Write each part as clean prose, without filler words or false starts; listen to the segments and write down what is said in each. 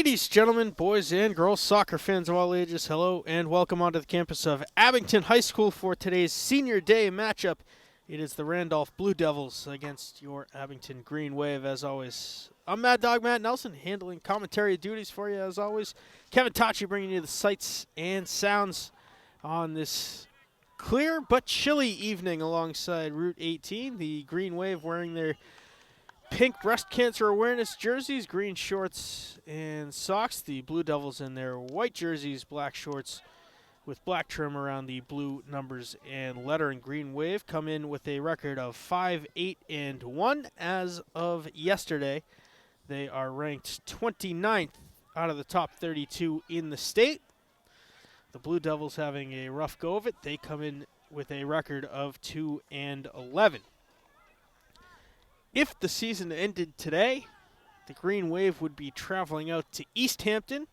Ladies, gentlemen, boys, and girls, soccer fans of all ages, hello and welcome onto the campus of Abington High School for today's Senior Day matchup. It is the Randolph Blue Devils against your Abington Green Wave, as always. I'm Mad Dog Matt Nelson, handling commentary duties for you, as always. Kevin Tachi bringing you the sights and sounds on this clear but chilly evening alongside Route 18. The Green Wave wearing their pink breast cancer awareness jerseys, green shorts and socks. The Blue Devils in their white jerseys, black shorts with black trim around the blue numbers and lettering. Green Wave come in with a record of 5-8-1 as of yesterday. They are ranked 29th out of the top 32 in the state. The Blue Devils having a rough go of it. They come in with a record of 2-11. If the season ended today, the Green Wave would be traveling out to East Hampton.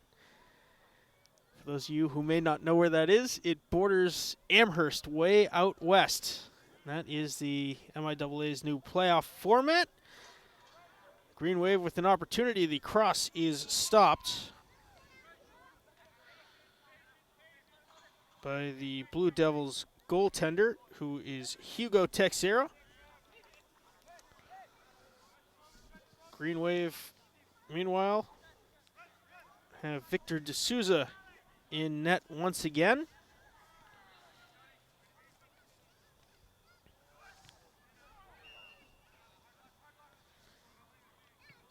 For those of you who may not know where that is, it borders Amherst way out west. That is the MIAA's new playoff format. Green Wave with an opportunity. The cross is stopped by the Blue Devils goaltender, who is Hugo Texera. Green Wave, meanwhile, have Victor D'Souza in net once again.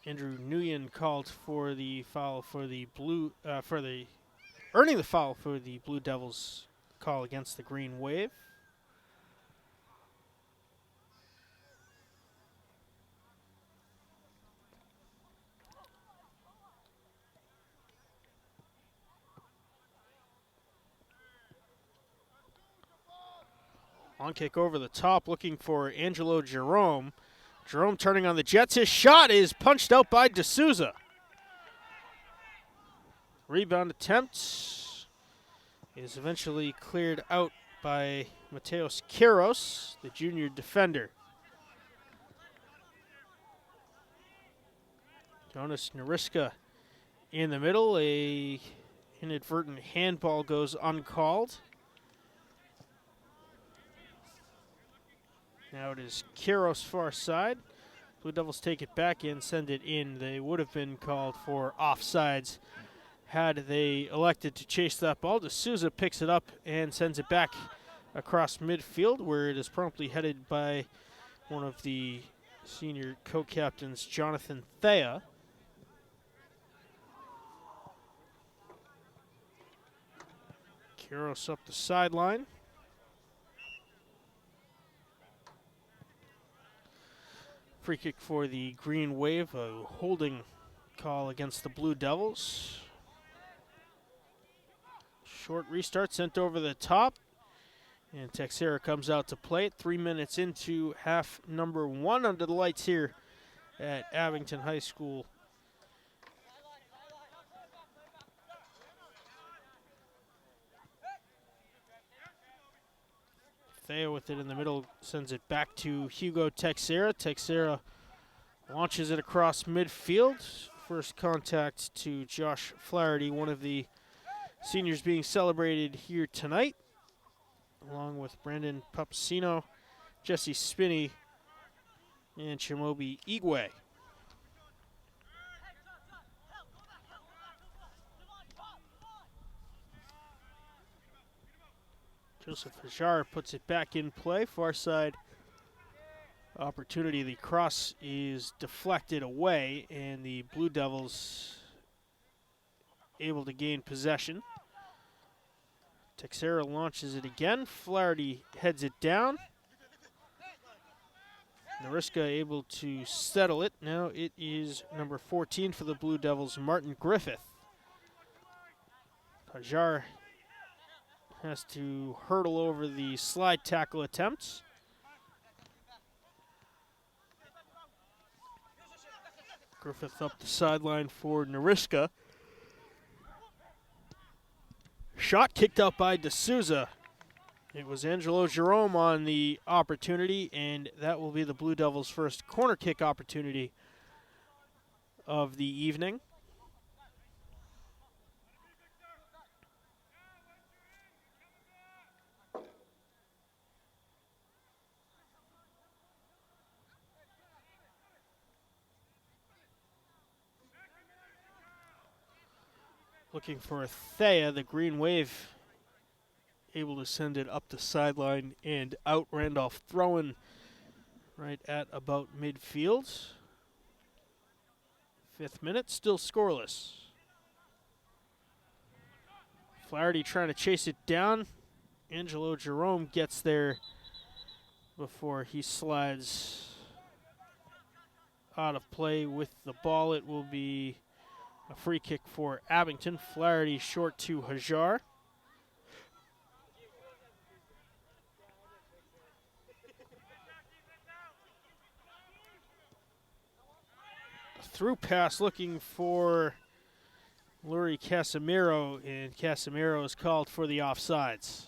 Andrew Nguyen called for the foul for the Blue, earning the foul for the Blue Devils call against the Green Wave. On kick over the top, looking for Angelo Jerome. Jerome turning on the Jets. His shot is punched out by D'Souza. Rebound attempt is eventually cleared out by Mateos Quiros, the junior defender. Jonas Nariska in the middle. A inadvertent handball goes uncalled. Now it is Quiros' far side. Blue Devils take it back in, send it in. They would have been called for offsides had they elected to chase that ball. D'Souza picks it up and sends it back across midfield, where it is promptly headed by one of the senior co-captains, Jonathan Thea. Quiros up the sideline. Free kick for the Green Wave, a holding call against the Blue Devils. Short restart sent over the top, and Texera comes out to play it. 3 minutes into half number one under the lights here at Abington High School. Thea with it in the middle, sends it back to Hugo Texera. Texera launches it across midfield. First contact to Josh Flaherty, one of the seniors being celebrated here tonight, along with Brandon Papasino, Jesse Spinney, and Chimobi Igwe. Joseph Hajar puts it back in play. Far side opportunity. The cross is deflected away, and the Blue Devils able to gain possession. Texera launches it again. Flaherty heads it down. Nariska able to settle it. Now it is number 14 for the Blue Devils, Martin Griffith. Hajar has to hurdle over the slide tackle attempts. Griffith up the sideline for Nariska. Shot kicked out by D'Souza. It was Angelo Jerome on the opportunity, and that will be the Blue Devils' first corner kick opportunity of the evening. Looking for Thea, the green wave, able to send it up the sideline and out. Randolph throwing right at about midfield. 5th minute, still scoreless. Flaherty trying to chase it down. Angelo Jerome gets there before he slides out of play with the ball. It will be a free kick for Abington. Flaherty short to Hajar. Through pass looking for Lurie Casemiro, and Casemiro is called for the offsides.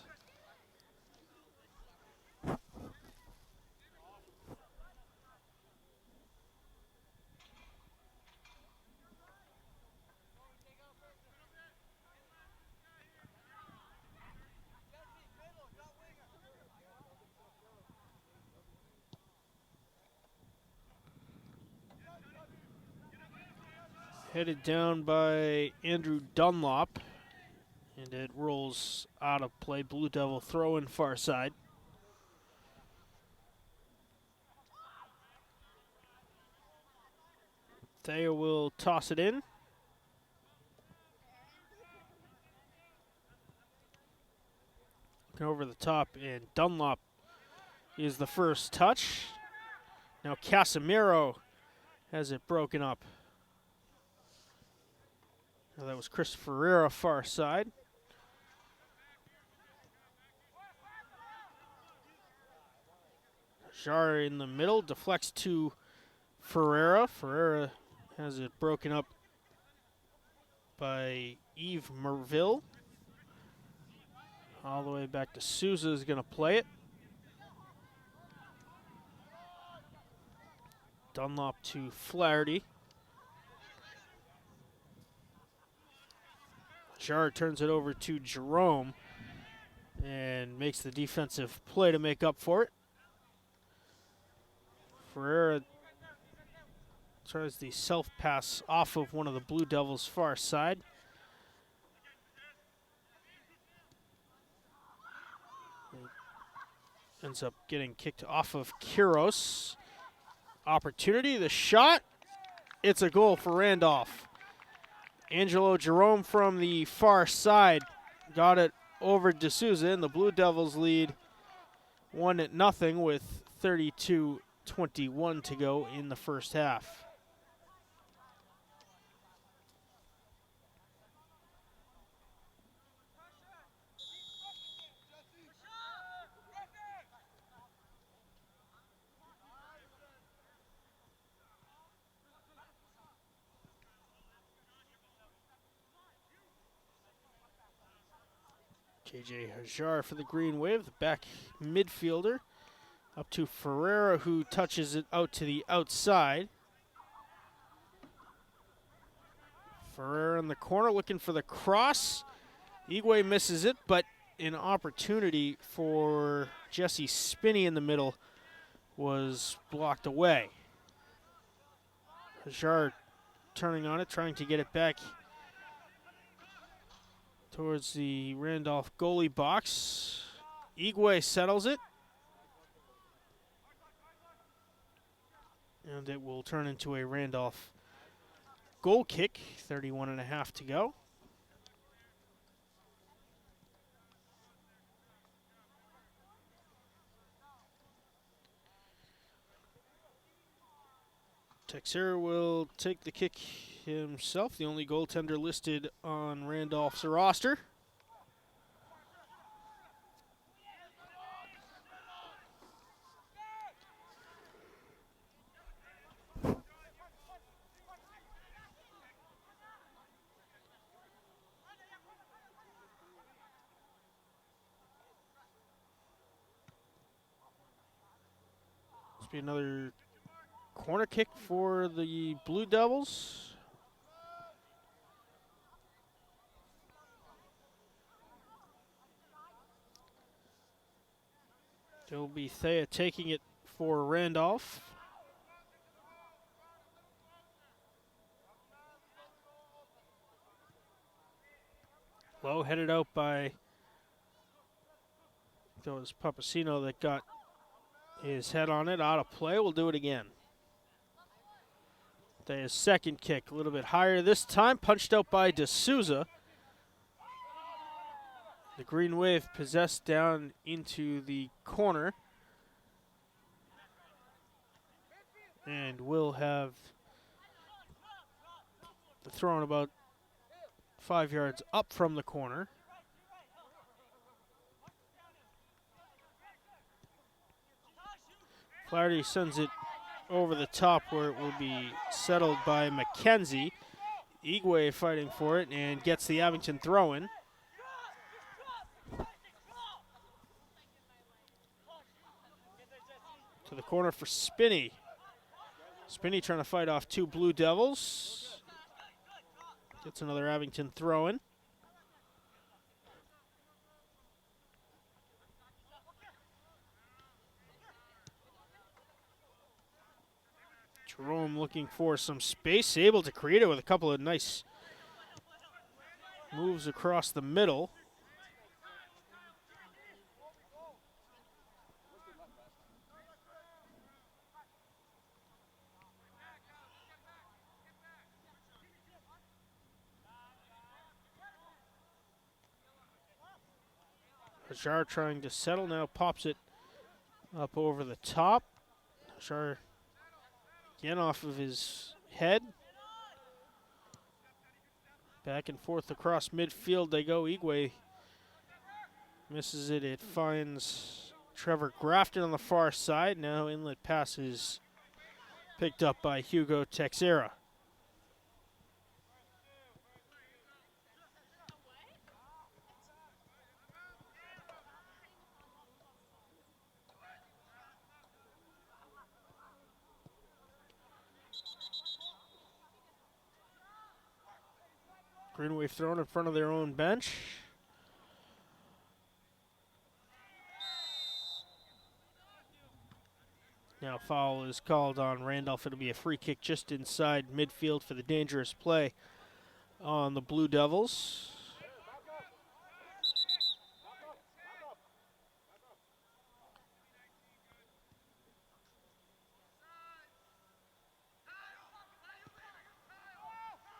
Headed down by Andrew Dunlop, and it rolls out of play. Blue Devil throw in far side. Thea will toss it in. Looking over the top, and Dunlop is the first touch. Now Casemiro has it broken up. Now that was Chris Ferreira far side. Jar in the middle, deflects to Ferreira. Ferreira has it broken up by Yves Merville. All the way back to Souza is going to play it. Dunlop to Flaherty. Jar turns it over to Jerome and makes the defensive play to make up for it. Ferreira tries the self-pass off of one of the Blue Devils' far side. Ends up getting kicked off of Kiros. Opportunity, the shot. It's a goal for Randolph. Angelo Jerome from the far side got it over D'Souza, and the Blue Devils lead 1-0 with 32:21 to go in the first half. KJ Hajar for the Green Wave, the back midfielder. Up to Ferreira, who touches it out to the outside. Ferreira in the corner looking for the cross. Igwe misses it, but an opportunity for Jesse Spinney in the middle was blocked away. Hajar turning on it, trying to get it back towards the Randolph goalie box. Igwe settles it. And it will turn into a Randolph goal kick, 31.5 to go. Texera will take the kick himself, the only goaltender listed on Randolph's roster. This will be another corner kick for the Blue Devils. It will be Thea taking it for Randolph. Low headed out by, that was Papasino that got his head on it. Out of play. We'll do it again. There's second kick. A little bit higher this time. Punched out by D'Souza. The Green Wave possessed down into the corner. And will have the throw about 5 yards up from the corner. Flaherty sends it over the top where it will be settled by McKenzie. Igwe fighting for it and gets the Abington throw in. To the corner for Spinney. Spinney trying to fight off two Blue Devils. Gets another Abington throw in. Jerome looking for some space, able to create it with a couple of nice moves across the middle. Hajar trying to settle, now pops it up over the top. Hajar again off of his head. Back and forth across midfield they go. Igwe misses it. It finds Trevor Grafton on the far side. Now inlet pass is picked up by Hugo Texera. Green Wave thrown in front of their own bench. Now foul is called on Randolph. It'll be a free kick just inside midfield for the dangerous play on the Blue Devils.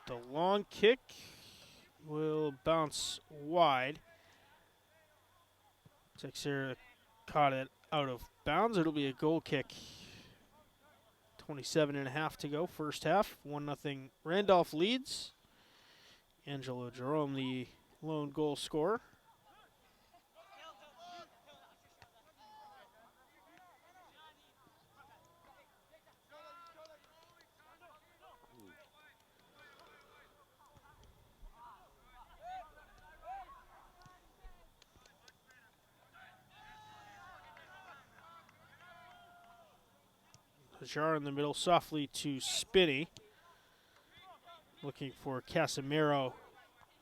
The long kick will bounce wide. Texera caught it out of bounds. It'll be a goal kick. 27.5 to go, first half. 1-0 Randolph leads. Angelo Jerome, the lone goal scorer. Hajar in the middle, softly to Spinney. Looking for Casemiro.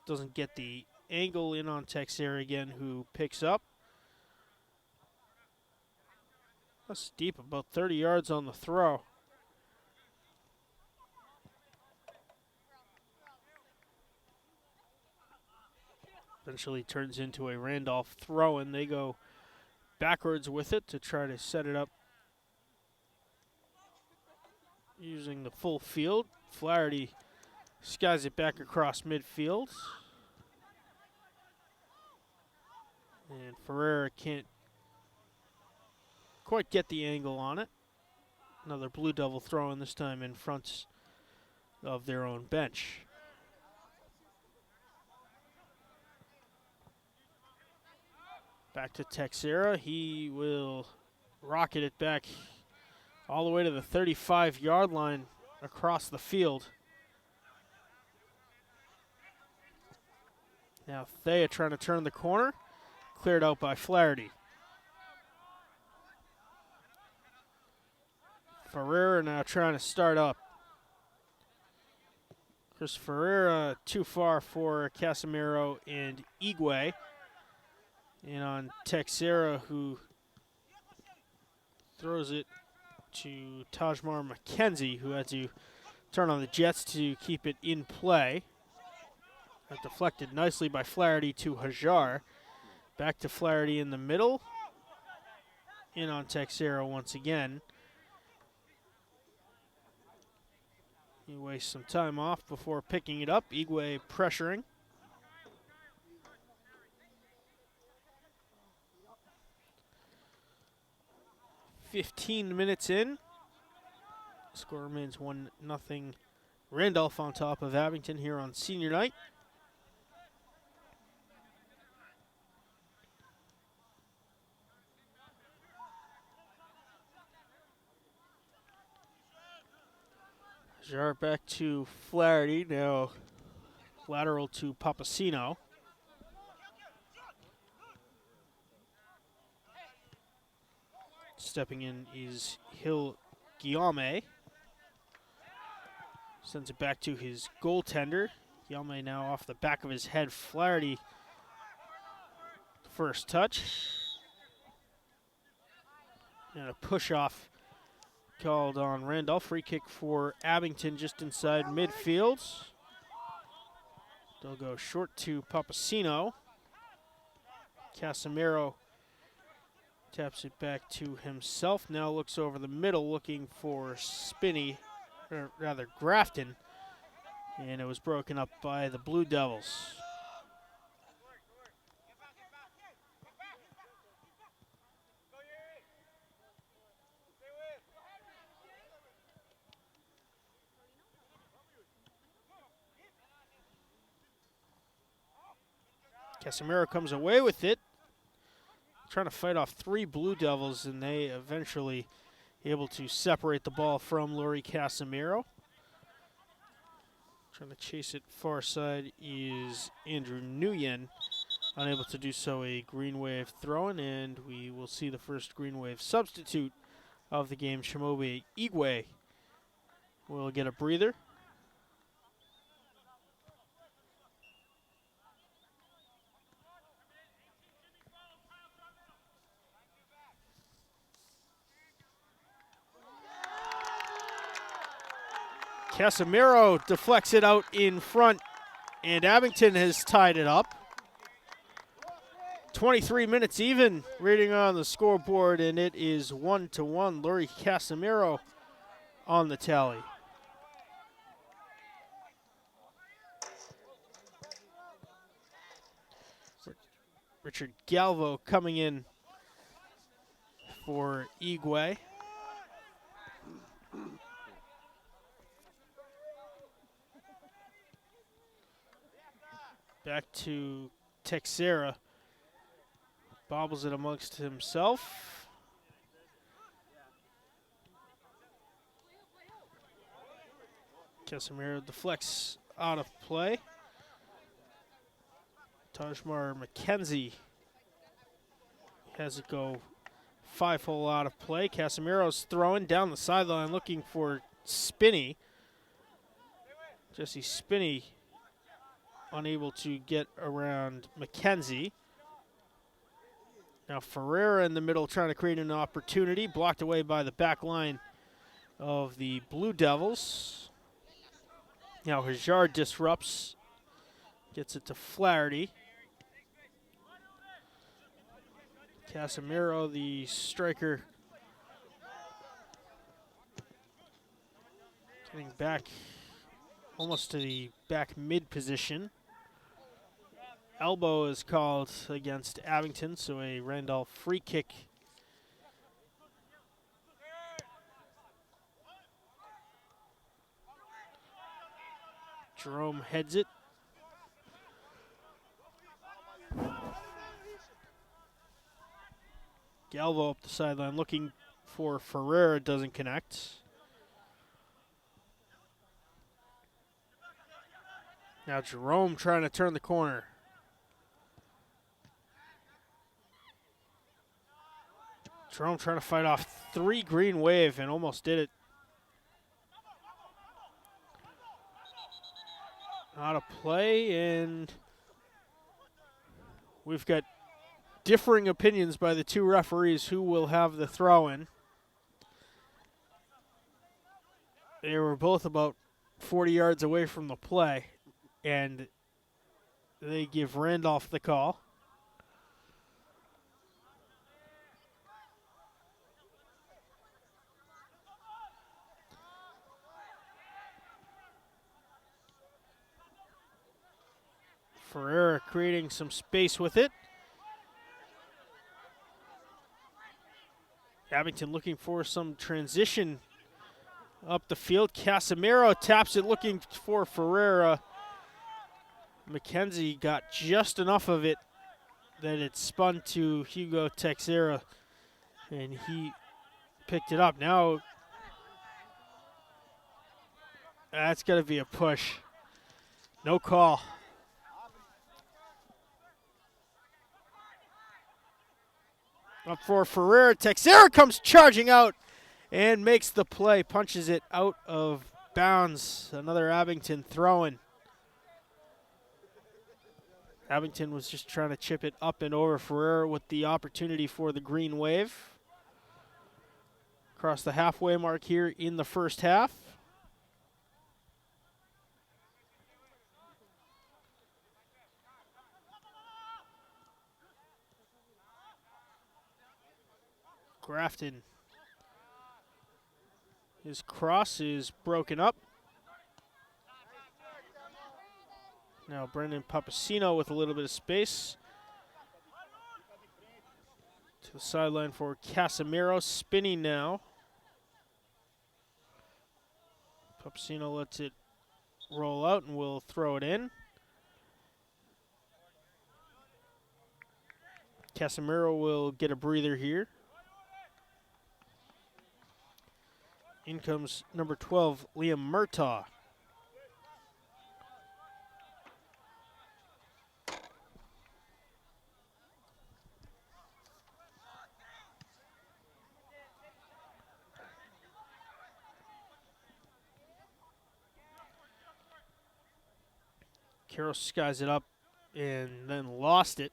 Doesn't get the angle in on Texera again, who picks up. That's deep, about 30 yards on the throw. Eventually turns into a Randolph throw-in. They go backwards with it to try to set it up using the full field. Flaherty skies it back across midfield. And Ferreira can't quite get the angle on it. Another Blue Devil throw-in, this time in front of their own bench. Back to Texera. He will rocket it back all the way to the 35-yard line across the field. Now Thea trying to turn the corner. Cleared out by Flaherty. Ferreira now trying to start up. Chris Ferreira too far for Casemiro and Igwe. And on Texera, who throws it to Tajmar McKenzie, who had to turn on the Jets to keep it in play. Deflected nicely by Flaherty to Hajar. Back to Flaherty in the middle. In on Texera once again. He wastes some time off before picking it up. Igwe pressuring. "15 minutes in. Score remains 1-0. Randolph on top of Abington here on senior night. Hajar back to Flaherty. Now lateral to Papasino. Stepping in is Hill Guillaume. Sends it back to his goaltender. Guillaume now off the back of his head. Flaherty, first touch. And a push-off called on Randolph. Free kick for Abington just inside midfield. They'll go short to Papasino. Casemiro taps it back to himself. Now looks over the middle looking for Spinney, or rather Grafton. And it was broken up by the Blue Devils. Casemiro comes away with it. Trying to fight off 3 Blue Devils, and they eventually able to separate the ball from Laurie Casemiro. Trying to chase it far side is Andrew Nguyen. Unable to do so, a green wave throw-in, and we will see the first green wave substitute of the game. Shimobi Igwe will get a breather. Casemiro deflects it out in front, and Abington has tied it up. 23 minutes even, reading on the scoreboard, and it is 1-1. Laurie Casemiro on the tally. Richard Galvo coming in for Igwe. Back to Texera. Bobbles it amongst himself. Casemiro deflects out of play. Tajmar McKenzie has it go 5-hole out of play. Casemiro's throwing down the sideline looking for Spinney. Jesse Spinney unable to get around McKenzie. Now Ferreira in the middle trying to create an opportunity. Blocked away by the back line of the Blue Devils. Now Hajar disrupts. Gets it to Flaherty. Casemiro, the striker, getting back almost to the back mid position. Elbow is called against Abington, so a Randolph free kick. Jerome heads it. Galvo up the sideline looking for Ferreira, doesn't connect. Now Jerome trying to turn the corner. Jerome trying to fight off 3 green wave and almost did it. Out of play, and we've got differing opinions by the 2 referees who will have the throw-in. They were both about 40 yards away from the play, and they give Randolph the call. Ferreira creating some space with it. Abington looking for some transition up the field. Casemiro taps it looking for Ferreira. McKenzie got just enough of it that it spun to Hugo Texera, and he picked it up. Now that's got to be a push. No call. Up for Ferreira. Texera comes charging out and makes the play. Punches it out of bounds. Another Abington throw-in. Abington was just trying to chip it up and over. Ferreira with the opportunity for the green wave. Across the halfway mark here in the first half. Grafton. His cross is broken up. Now Brendan Papasino with a little bit of space. To the sideline for Casemiro, spinning now. Papasino lets it roll out and will throw it in. Casemiro will get a breather here. In comes number 12, Liam Murtaugh. Carroll skies it up and then lost it.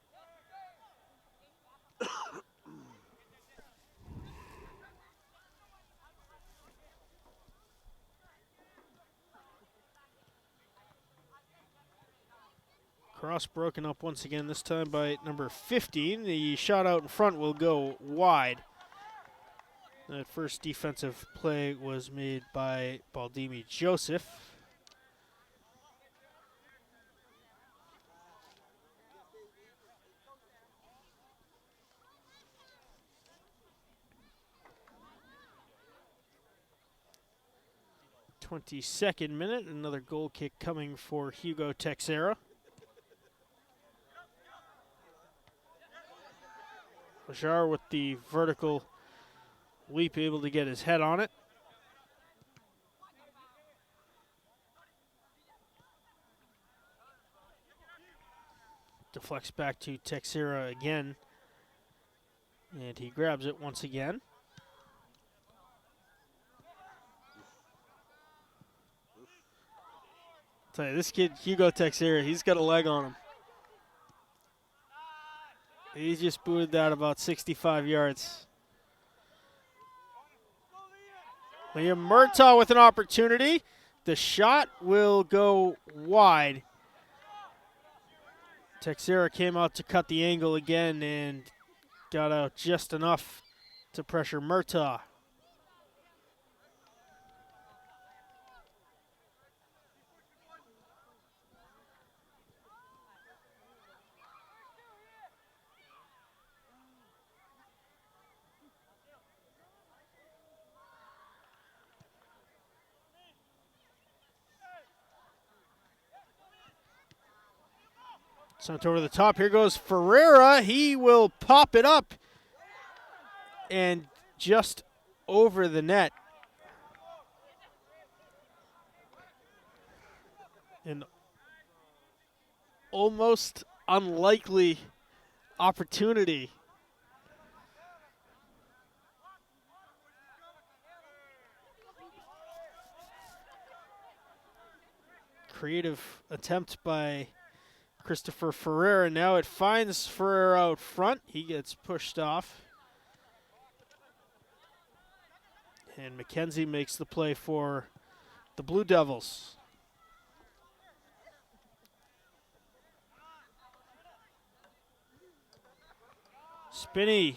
Cross broken up once again, this time by number 15. The shot out in front will go wide. That first defensive play was made by Baldimi Joseph. .22nd minute, another goal kick coming for Hugo Texera. Hajar with the vertical leap, able to get his head on it. Deflects back to Texera again, and he grabs it once again. I'll tell you, this kid, Hugo Texera, he's got a leg on him. He just booted that about 65 yards. Liam Murtaugh with an opportunity. The shot will go wide. Texera came out to cut the angle again and got out just enough to pressure Murtaugh. Sent over the top. Here goes Ferreira. He will pop it up and just over the net. An almost unlikely opportunity. Creative attempt by Christopher Ferreira. Now it finds Ferreira out front. He gets pushed off. And McKenzie makes the play for the Blue Devils. Spinney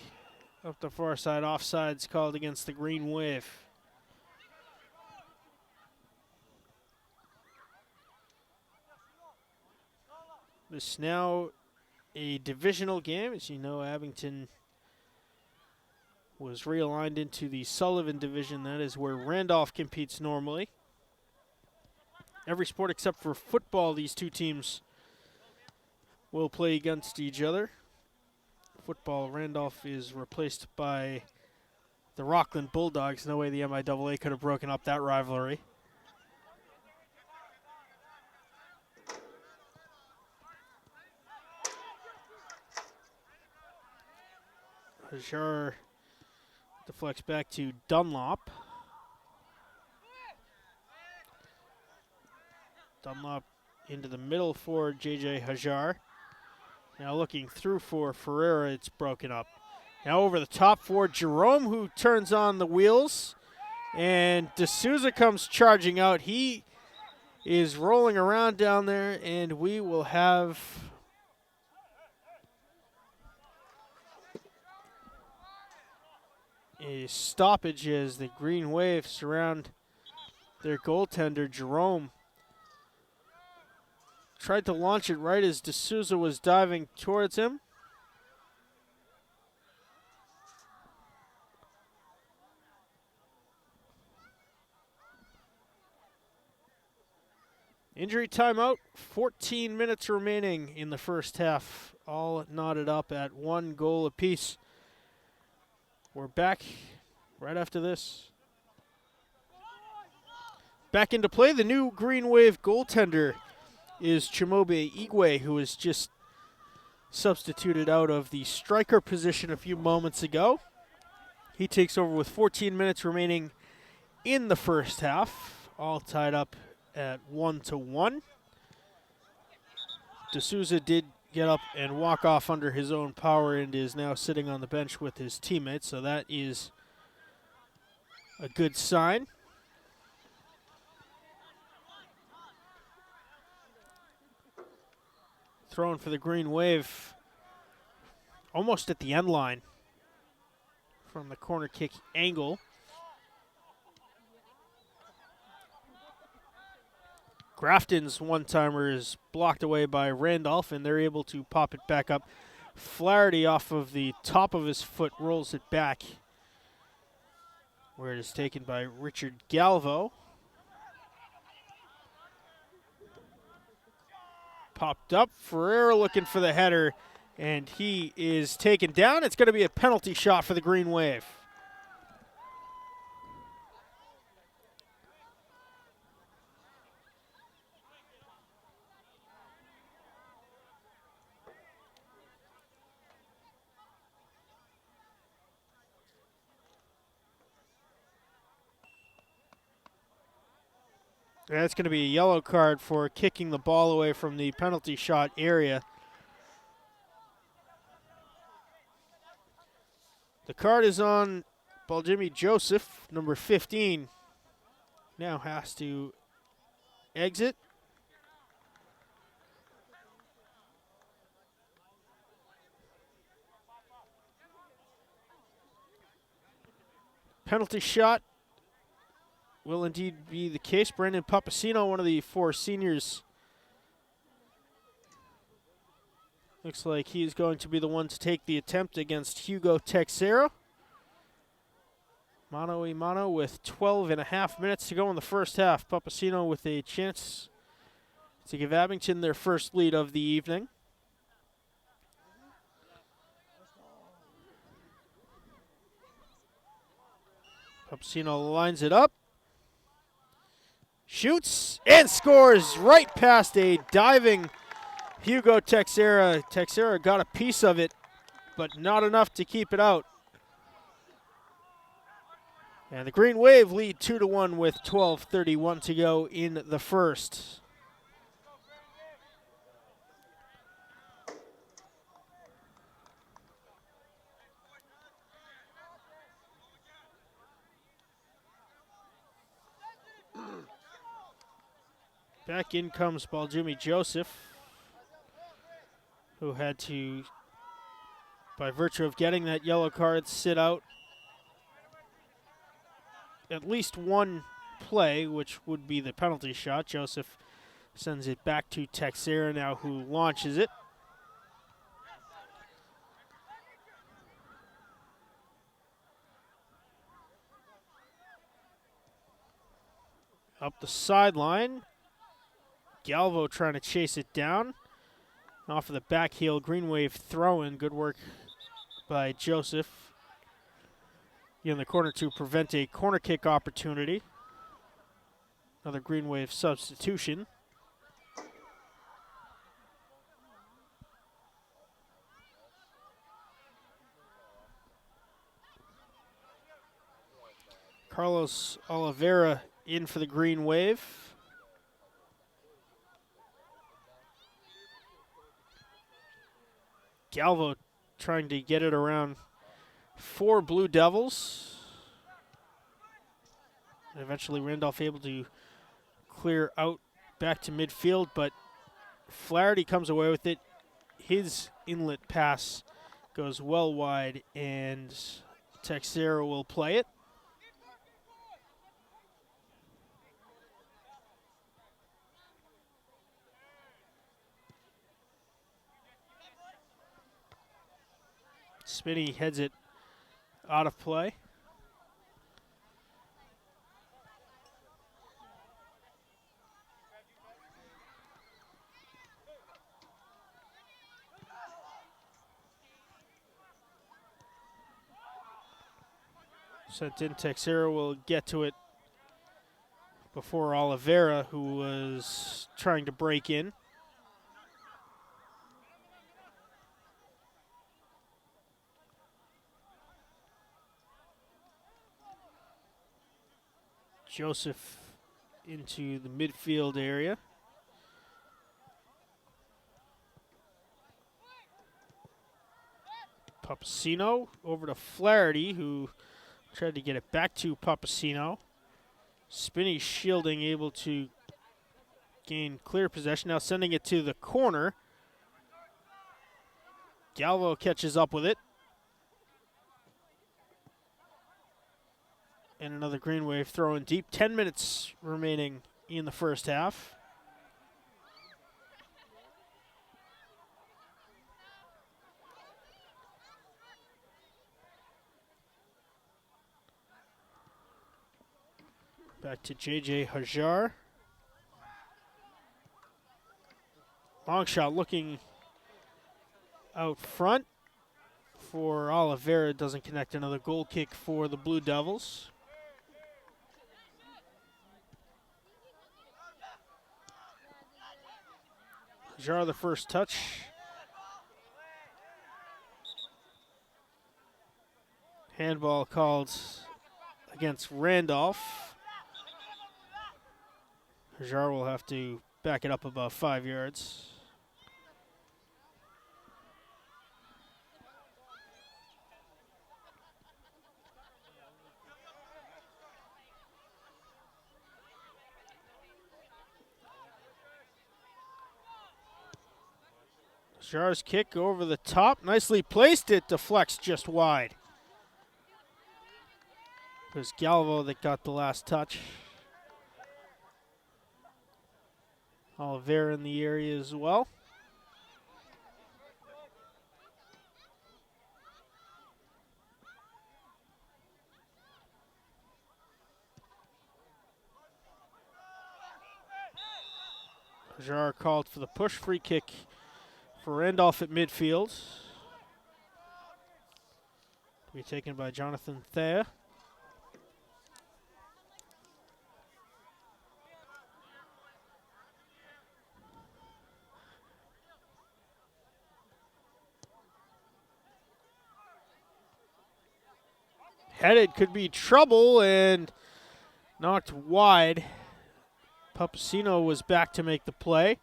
up the far side, offsides called against the Green Wave. This now a divisional game. As you know, Abington was realigned into the Sullivan division. That is where Randolph competes normally. Every sport except for football, these two teams will play against each other. Football, Randolph is replaced by the Rockland Bulldogs. No way the MIAA could have broken up that rivalry. Hajar deflects back to Dunlop. Dunlop into the middle for J.J. Hajar. Now looking through for Ferreira, it's broken up. Now over the top for Jerome, who turns on the wheels. And D'Souza comes charging out. He is rolling around down there, and we will have a stoppage as the Green Wave surround their goaltender, Jerome. Tried to launch it right as D'Souza was diving towards him. Injury timeout, 14 minutes remaining in the first half. All knotted up at 1 goal apiece. We're back right after this. Back into play, the new Green Wave goaltender is Chimobe Igwe, who was just substituted out of the striker position a few moments ago. He takes over with 14 minutes remaining in the first half, all tied up at 1-1. D'Souza did get up and walk off under his own power and is now sitting on the bench with his teammates, so that is a good sign. Thrown for the Green Wave almost at the end line from the corner kick angle. Grafton's one-timer is blocked away by Randolph, and they're able to pop it back up. Flaherty off of the top of his foot rolls it back, where it is taken by Richard Galvo. Popped up, Ferreira looking for the header, and he is taken down. It's going to be a penalty shot for the Green Wave. That's going to be a yellow card for kicking the ball away from the penalty shot area. The card is on Baljimi Joseph, number 15. Now has to exit. Penalty shot will indeed be the case. Brandon Papasino, one of the 4 seniors. Looks like he's going to be the one to take the attempt against Hugo Texera. Mano a mano with 12.5 minutes to go in the first half. Papasino with a chance to give Abington their first lead of the evening. Papasino lines it up. Shoots and scores right past a diving Hugo Texera. Texera got a piece of it, but not enough to keep it out. And the Green Wave lead 2-1 with 12:31 to go in the first. Back in comes Baljimi Joseph, who had to by virtue of getting that yellow card, sit out at least one play, which would be the penalty shot. Joseph sends it back to Texera now, who launches it. Up the sideline. Galvo trying to chase it down. Off of the back heel, green wave throw-in. Good work by Joseph in the corner to prevent a corner kick opportunity. Another green wave substitution. Carlos Oliveira in for the green wave. Galvo trying to get it around 4 Blue Devils. And eventually Randolph able to clear out back to midfield, but Flaherty comes away with it. His inlet pass goes well wide, and Texera will play it. Spinney heads it out of play. Sent in. Texera will get to it before Oliveira, who was trying to break in. Joseph into the midfield area. Papasino over to Flaherty, who tried to get it back to Papasino. Spinney shielding, able to gain clear possession. Now sending it to the corner. Galvo catches up with it. And another green wave throw in deep. 10 minutes remaining in the first half. Back to J.J. Hajar. Long shot looking out front for Oliveira. Doesn't connect. Another goal kick for the Blue Devils. Hajar the first touch. Handball called against Randolph. Hajar will have to back it up about 5 yards. Hajar's kick over the top. Nicely placed. It deflects just wide. It was Galvo that got the last touch. Oliveira in the area as well. Hajar called for the push. Free kick for Randolph at midfield. To be taken by Jonathan Thea. Headed, could be trouble, and knocked wide. Papasino was back to make the play.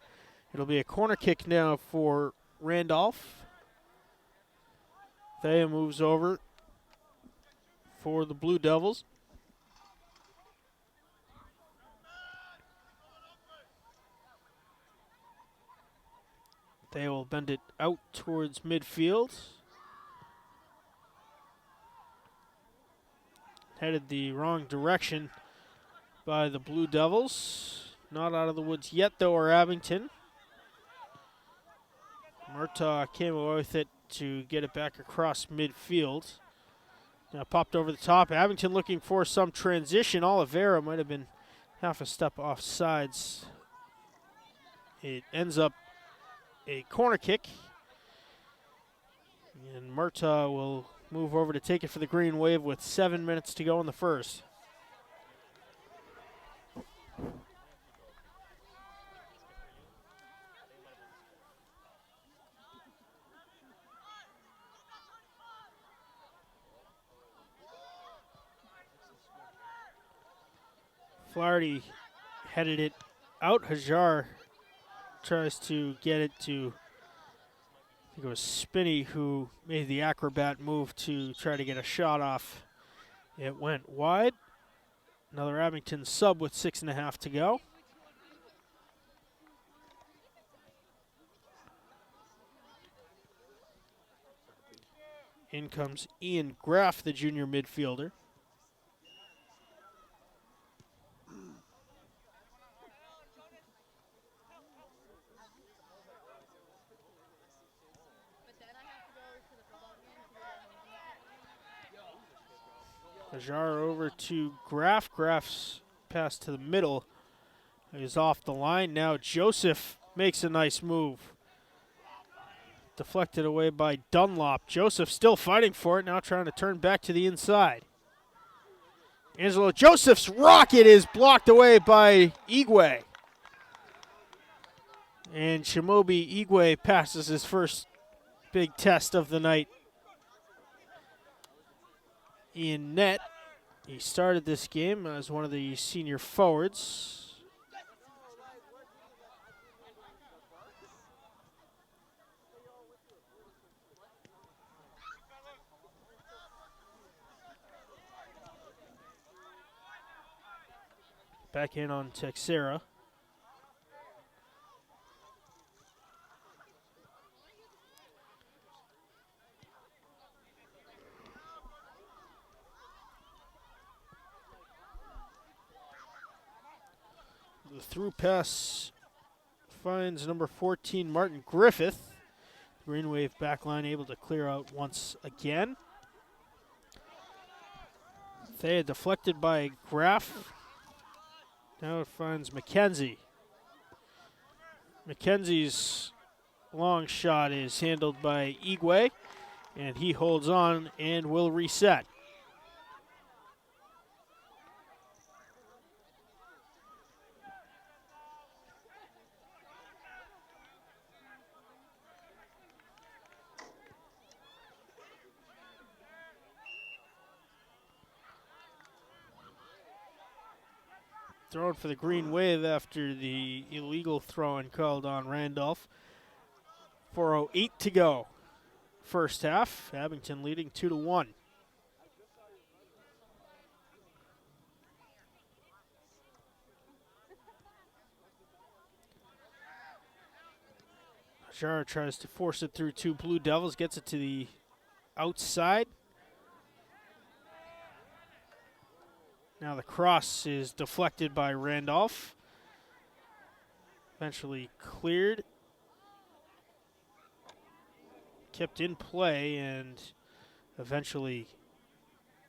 It'll be a corner kick now for Randolph. Thea moves over for the Blue Devils. Thea will bend it out towards midfield. headed the wrong direction by the Blue Devils. Not out of the woods yet, though, are Abington. Murtaugh came away with it to get it back across midfield. Now popped over the top. Abington looking for some transition. Oliveira might have been half a step off sides. It ends up a corner kick. And Murtaugh will move over to take it for the Green Wave with 7 minutes to go in the first. Flaherty headed it out. Hajar tries to get it to, I think it was Spinney who made the acrobat move to try to get a shot off. It went wide. Another Abington sub with 6.5 to go. In comes Ian Graff, the junior midfielder. Hajar over to Graff. Graff's pass to the middle is off the line. Now Joseph makes a nice move. Deflected away by Dunlop. Joseph still fighting for it, now trying to turn back to the inside. Angelo Joseph's rocket is blocked away by Igwe. And Shimobi Igwe passes his first big test of the night in net. He started this game as one of the senior forwards. Back in on Texera. The through pass finds number 14, Martin Griffith. Green Wave backline able to clear out once again. Thea deflected by Graff. Now it finds McKenzie. McKenzie's long shot is handled by Igwe, and he holds on and will reset. Thrown for the Green Wave after the illegal throw-in called on Randolph. 4:08 to go. First half, Abington leading 2-1. Hajar tries to force it through two Blue Devils, gets it to the outside. Now the cross is deflected by Randolph. Eventually cleared. Kept in play and eventually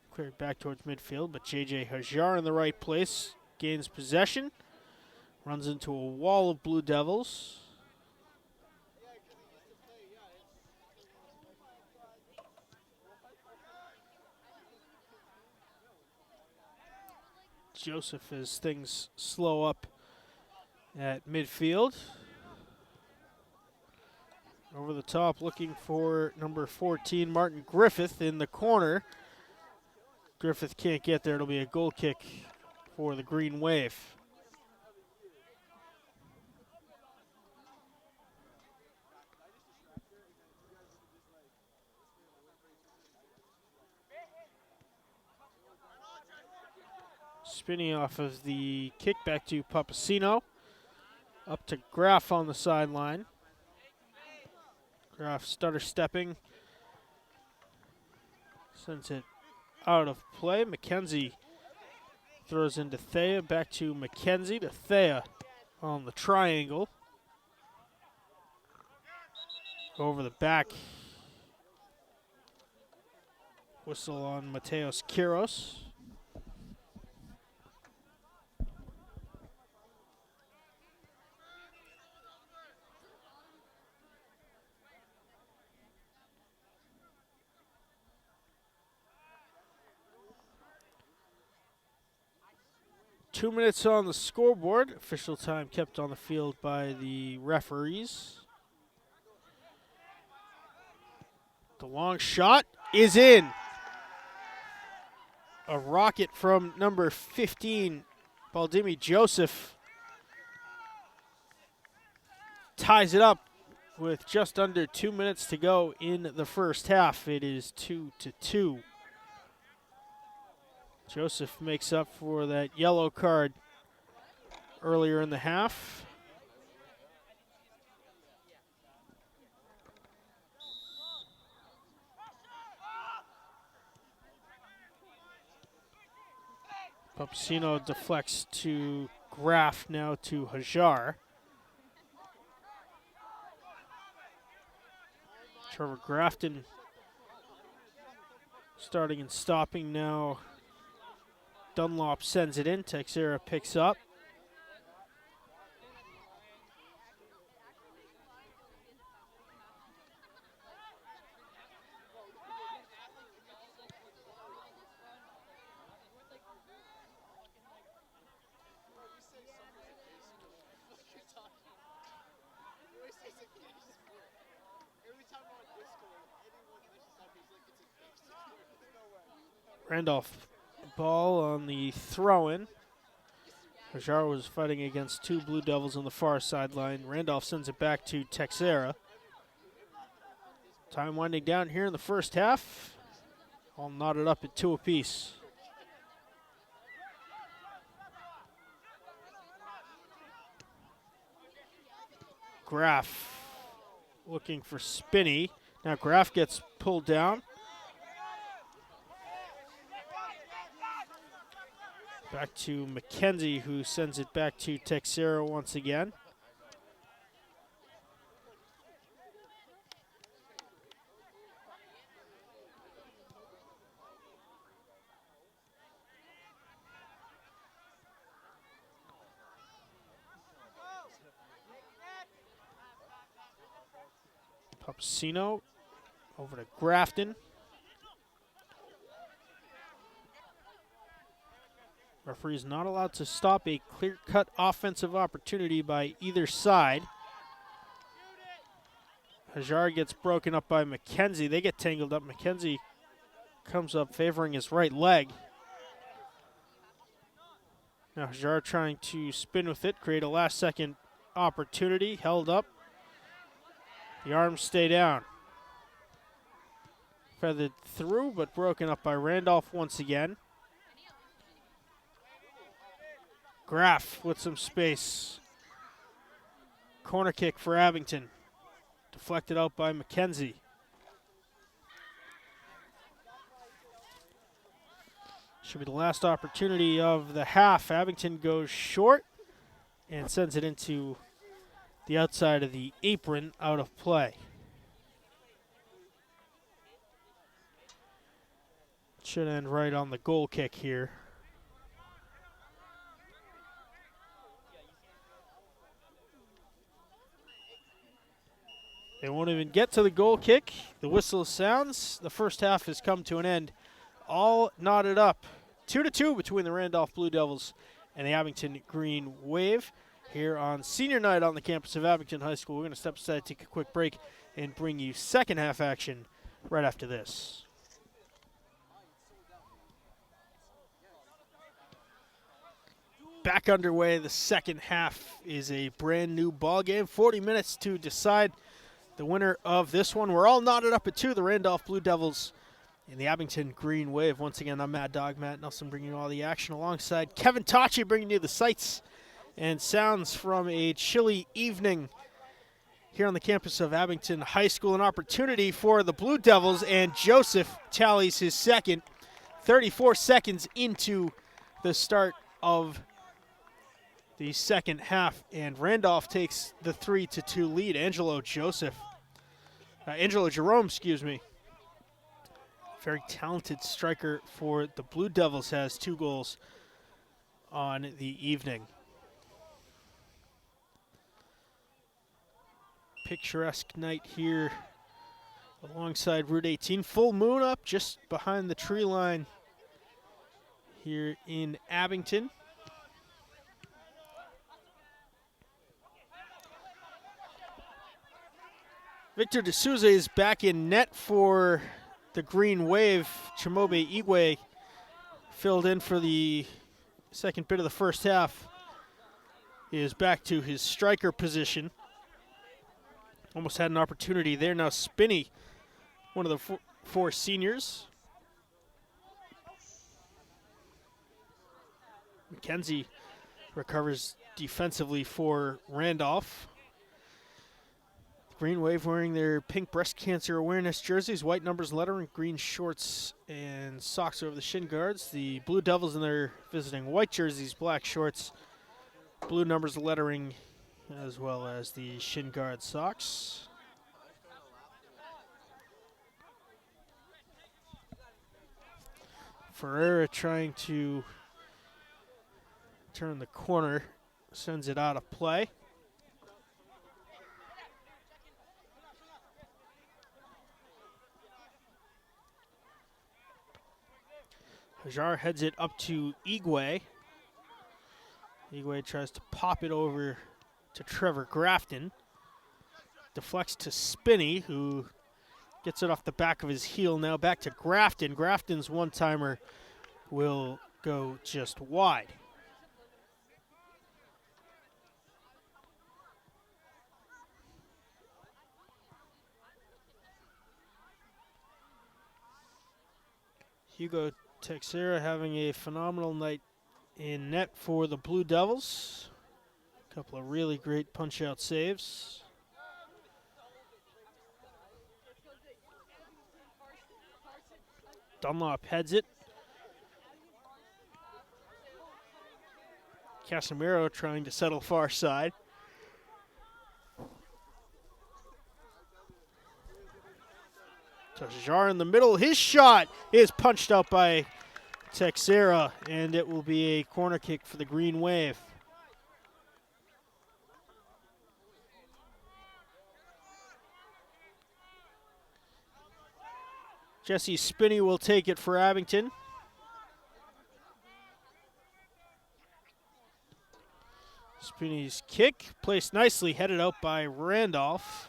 cleared back towards midfield. But J.J. Hajar in the right place. Gains possession. Runs into a wall of Blue Devils. Joseph as things slow up at midfield. Over the top looking for number 14, Martin Griffith in the corner. Griffith can't get there. It'll be a goal kick for the Green Wave. Spinning off of the kickback to Papasino. Up to Graff on the sideline. Graff stutter stepping. Sends it out of play. McKenzie throws into Thea, back to McKenzie to Thea on the triangle. Over the back. Whistle on Mateos Quiros. Two minutes on the scoreboard. Official time kept on the field by the referees. The long shot is in. A rocket from number 15, Baldimi Joseph, ties it up with just under 2 minutes to go in the first half. It is 2-2. Joseph makes up for that yellow card earlier in the half. Papacino deflects to Graff, now to Hajar. Trevor Grafton starting and stopping now. Dunlop sends it in. Texera picks up. Randolph ball on the throw-in. Hajar was fighting against two Blue Devils on the far sideline. Randolph sends it back to Texera. Time winding down here in the first half. All knotted up at 2 apiece. Graff looking for Spinney. Now Graff gets pulled down. Back to McKenzie, who sends it back to Texera once again. Papacino over to Grafton. Referee's not allowed to stop a clear-cut offensive opportunity by either side. Hajar gets broken up by McKenzie. They get tangled up. McKenzie comes up favoring his right leg. Now Hajar trying to spin with it, create a last-second opportunity. Held up. The arms stay down. Feathered through, but broken up by Randolph once again. Graff with some space. Corner kick for Abington. Deflected out by McKenzie. Should be the last opportunity of the half. Abington goes short and sends it into the outside of the apron, out of play. Should end right on the goal kick here. They won't even get to the goal kick. The whistle sounds. The first half has come to an end. All knotted up. 2-2 between the Randolph Blue Devils and the Abington Green Wave here on senior night on the campus of Abington High School. We're going to step aside, take a quick break, and bring you second half action right after this. Back underway. The second half is a brand new ball game. 40 minutes to decide the winner of this one. We're all knotted up at 2, the Randolph Blue Devils and the Abington Green Wave. Once again, I'm Mad Dog Matt Nelson, bringing you all the action alongside Kevin Tachi, bringing you the sights and sounds from a chilly evening here on the campus of Abington High School. An opportunity for the Blue Devils, and Joseph tallies his second. 34 seconds into the start of the second half, and Randolph takes the 3-2 lead. Angelo Jerome, very talented striker for the Blue Devils, has 2 goals on the evening. Picturesque night here alongside Route 18. Full moon up just behind the tree line here in Abington. Victor D'Souza is back in net for the Green Wave. Chimobe Igwe filled in for the second bit of the first half. He is back to his striker position. Almost had an opportunity there. Now Spinney, one of the 4 seniors. McKenzie recovers defensively for Randolph. Green Wave wearing their pink breast cancer awareness jerseys, white numbers lettering, green shorts and socks over the shin guards. The Blue Devils in their visiting white jerseys, black shorts, blue numbers lettering, as well as the shin guard socks. Ferreira trying to turn the corner, sends it out of play. Hajar heads it up to Igwe. Igwe tries to pop it over to Trevor Grafton. Deflects to Spinney, who gets it off the back of his heel. Now back to Grafton. Grafton's one-timer will go just wide. Hugo Texera having a phenomenal night in net for the Blue Devils. A couple of really great punch-out saves. Dunlop heads it. Casemiro trying to settle far side. Tajar in the middle. His shot is punched out by Texera, and it will be a corner kick for the Green Wave. Jesse Spinney will take it for Abington. Spinney's kick placed nicely, headed out by Randolph.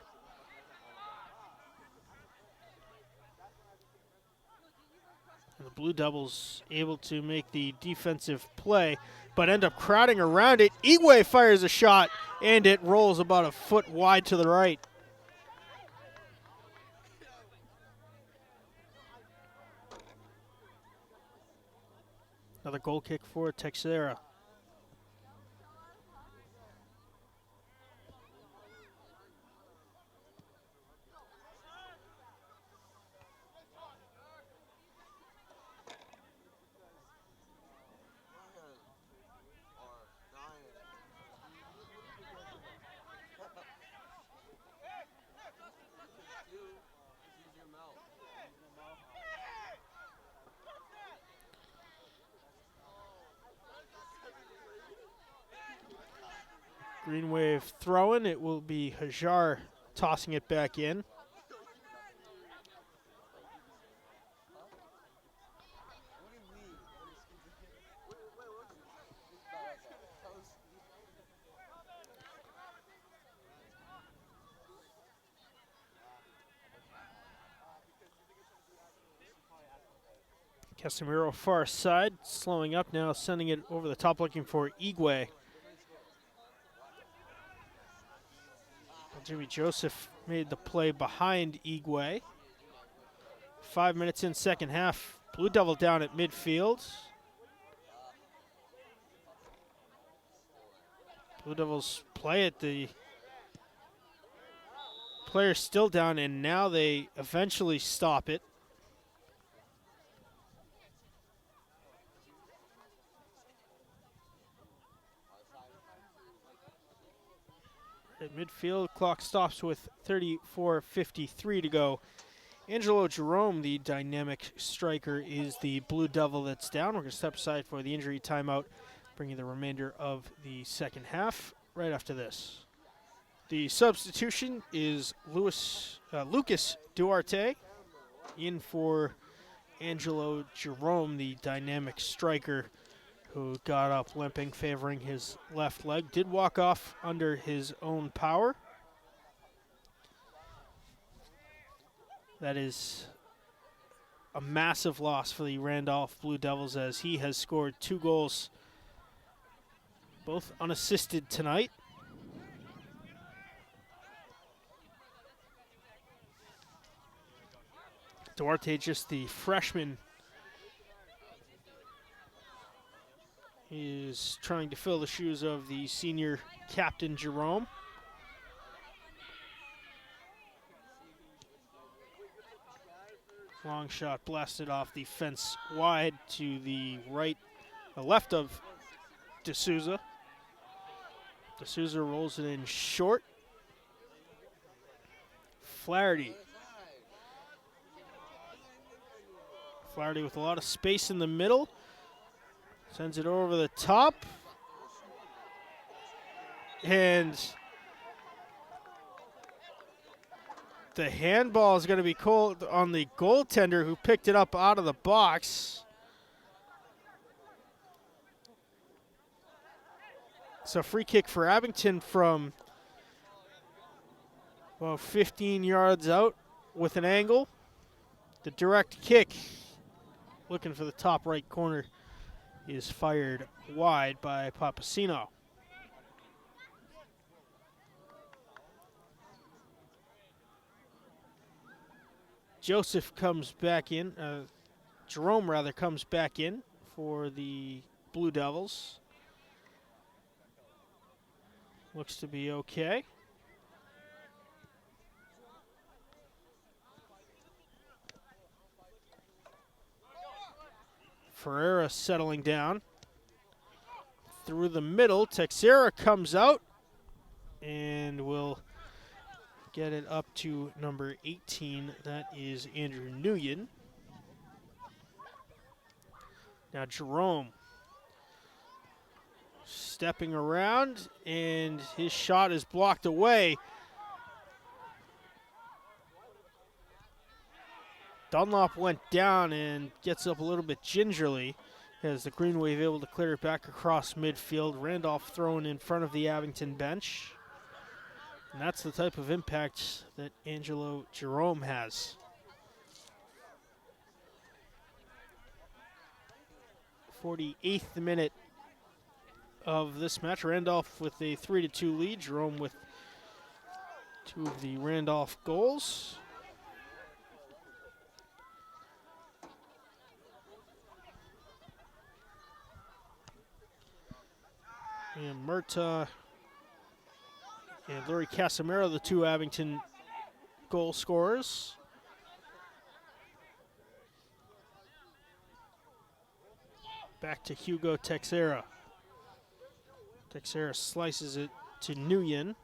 And the Blue Devils able to make the defensive play, but end up crowding around it. Igwe fires a shot, and it rolls about a foot wide to the right. Another goal kick for Texera. Green Wave throwing. It will be Hajar tossing it back in. Casemiro far side, slowing up now, sending it over the top, looking for Igwe. Jimmy Joseph made the play behind Igwe. 5 minutes in second half. Blue Devil down at midfield. Blue Devils play it. The player's still down, and now they eventually stop it. field. Clock stops with 34:53 to go. Angelo Jerome, the dynamic striker, is the Blue Devil that's down. We're going to step aside for the injury timeout, bringing the remainder of the second half right after this. The substitution is Lucas Duarte in for Angelo Jerome, the dynamic striker, who got up limping, favoring his left leg. Did walk off under his own power. That is a massive loss for the Randolph Blue Devils, as he has scored 2 goals, both unassisted tonight. Duarte, just the freshman, is trying to fill the shoes of the senior captain, Jerome. Long shot blasted off the fence wide to the left of D'Souza. D'Souza rolls it in short. Flaherty. Flaherty with a lot of space in the middle. Sends it over the top. And the handball is going to be called on the goaltender, who picked it up out of the box. So free kick for Abington from about 15 yards out with an angle. The direct kick, looking for the top right corner, is fired wide by Papasino. Joseph comes back in, Jerome rather comes back in for the Blue Devils. Looks to be okay. Ferreira settling down. Through the middle, Texera comes out and will get it up to number 18. That is Andrew Nguyen. Now Jerome stepping around, and his shot is blocked away. Dunlop went down and gets up a little bit gingerly as the Green Wave able to clear it back across midfield. Randolph thrown in front of the Abington bench. And that's the type of impact that Angelo Jerome has. 48th minute of this match. Randolph with a 3-2 lead. Jerome with 2 of the Randolph goals. And Murta and Larry Casimiro, the 2 Abington goal scorers. Back to Hugo Texera. Texera slices it to Nguyen.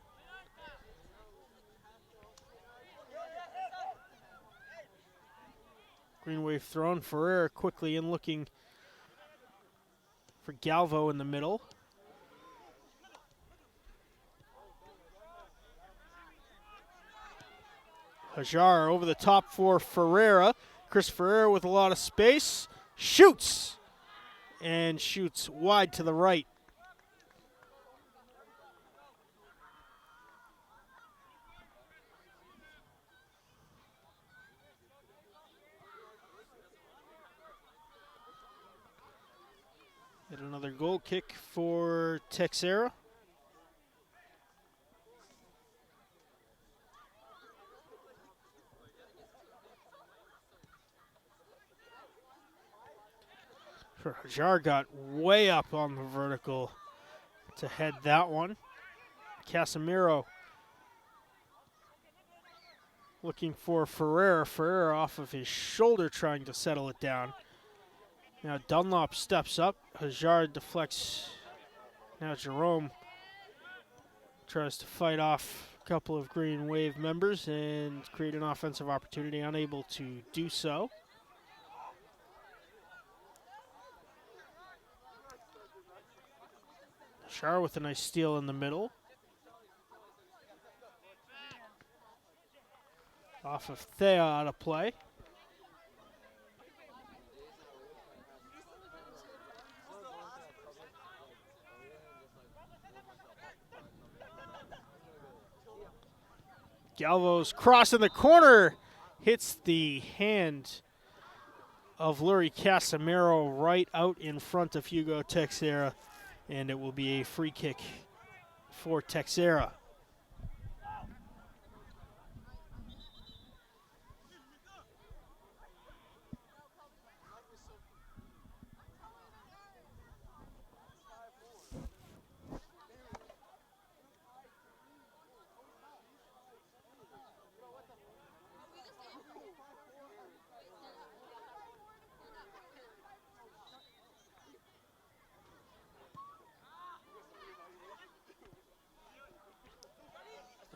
Green Wave thrown. Ferreira quickly in, looking for Galvo in the middle. Hajar over the top for Ferreira. Chris Ferreira with a lot of space. Shoots! And shoots wide to the right. Get another goal kick for Texera. Hajar got way up on the vertical to head that one. Casimiro looking for Ferreira. Ferreira off of his shoulder trying to settle it down. Now Dunlop steps up. Hajar deflects. Now Jerome tries to fight off couple of Green Wave members and create an offensive opportunity, unable to do so. Shar with a nice steal in the middle. Off of Thea out of play. Galvo's cross in the corner hits the hand of Lurie Casimiro right out in front of Hugo Texera, and it will be a free kick for Texera.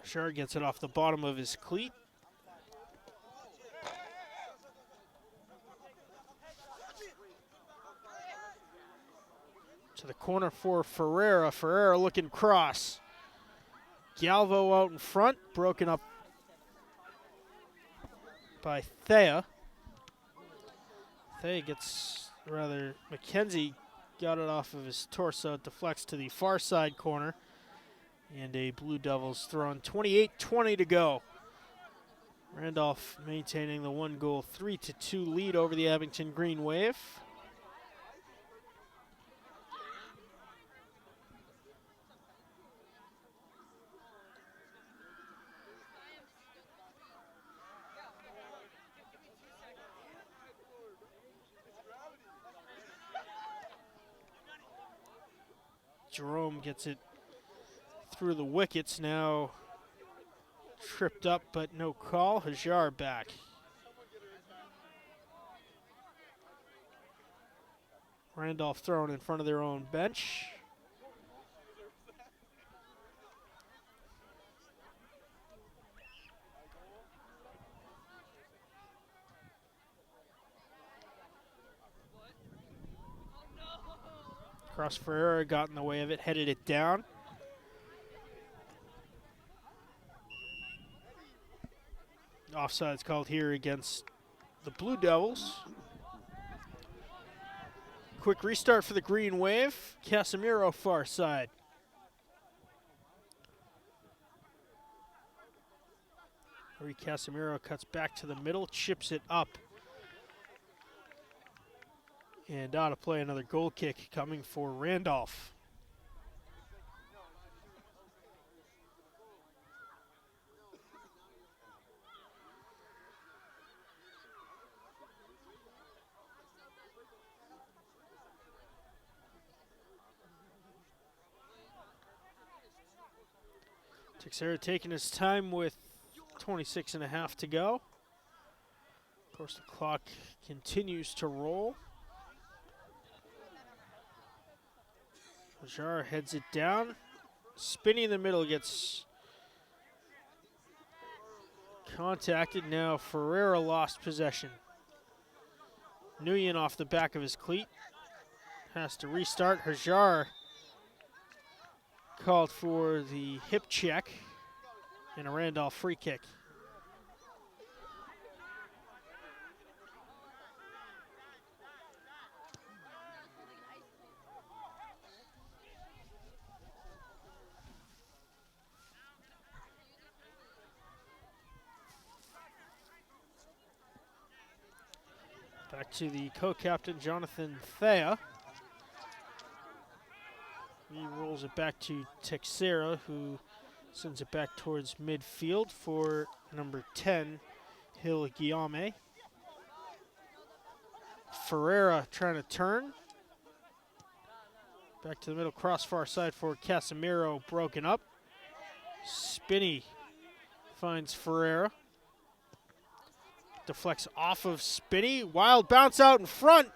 Shar gets it off the bottom of his cleat. To the corner for Ferreira. Ferreira looking cross. Galvo out in front, broken up by Thea. Thea gets, rather, McKenzie got it off of his torso. It deflects to the far side corner. And a Blue Devils throw-in. 28-20 to go. Randolph maintaining the 1-goal, 3-2 lead over the Abington Green Wave. Jerome gets it through the wickets, now tripped up but no call. Hajar back. Randolph thrown in front of their own bench. Cross Ferreira got in the way of it, headed it down. Offside's called here against the Blue Devils. Quick restart for the Green Wave. Casimiro far side. Casimiro cuts back to the middle, chips it up. And out of play, another goal kick coming for Randolph. Texera taking his time with 26 and a half to go. Of course, the clock continues to roll. Hajar heads it down. Spinning in the middle, gets contacted. Now Ferreira lost possession. Nguyen off the back of his cleat. Has to restart. Hajar called for the hip check and a Randolph free kick. Back to the co-captain, Jonathan Thea. He rolls it back to Texera, who sends it back towards midfield for number 10, Hill Guillaume. Ferreira trying to turn. Back to the middle, cross far side for Casimiro, broken up. Spinney finds Ferreira. Deflects off of Spinney. Wild bounce out in front.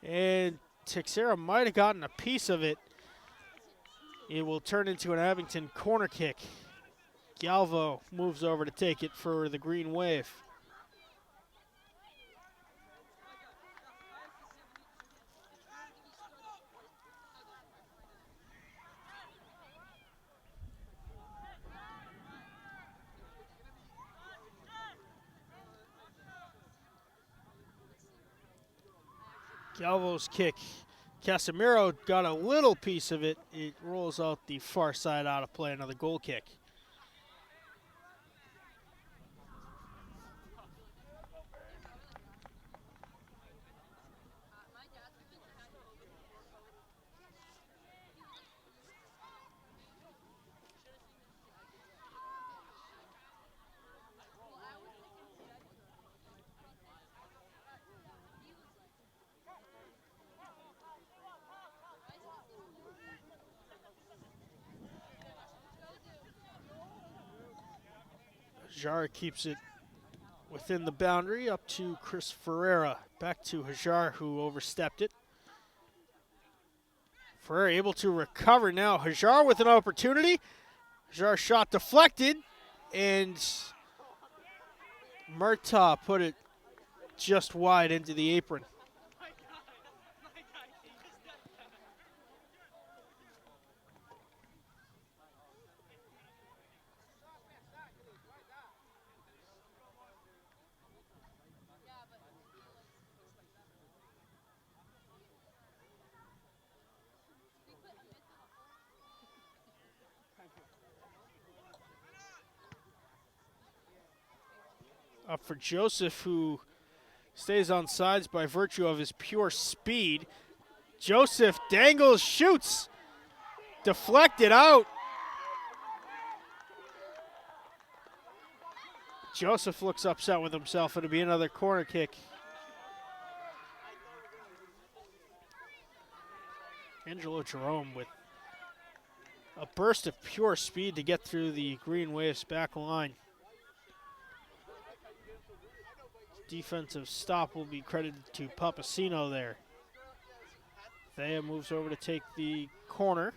And Texera might have gotten a piece of it. It will turn into an Abington corner kick. Galvo moves over to take it for the Green Wave. Galvo's kick. Casemiro got a little piece of it. It rolls out the far side out of play. Another goal kick. Hajar keeps it within the boundary up to Chris Ferreira. Back to Hajar, who overstepped it. Ferreira able to recover now. Hajar with an opportunity. Hajar shot deflected, and Murtaugh put it just wide into the apron. Up for Joseph, who stays on sides by virtue of his pure speed. Joseph dangles, shoots, deflected out. Joseph looks upset with himself. It'll be another corner kick. Angelo Jerome with a burst of pure speed to get through the Green Waves back line. Defensive stop will be credited to Papasino there. Thea moves over to take the corner.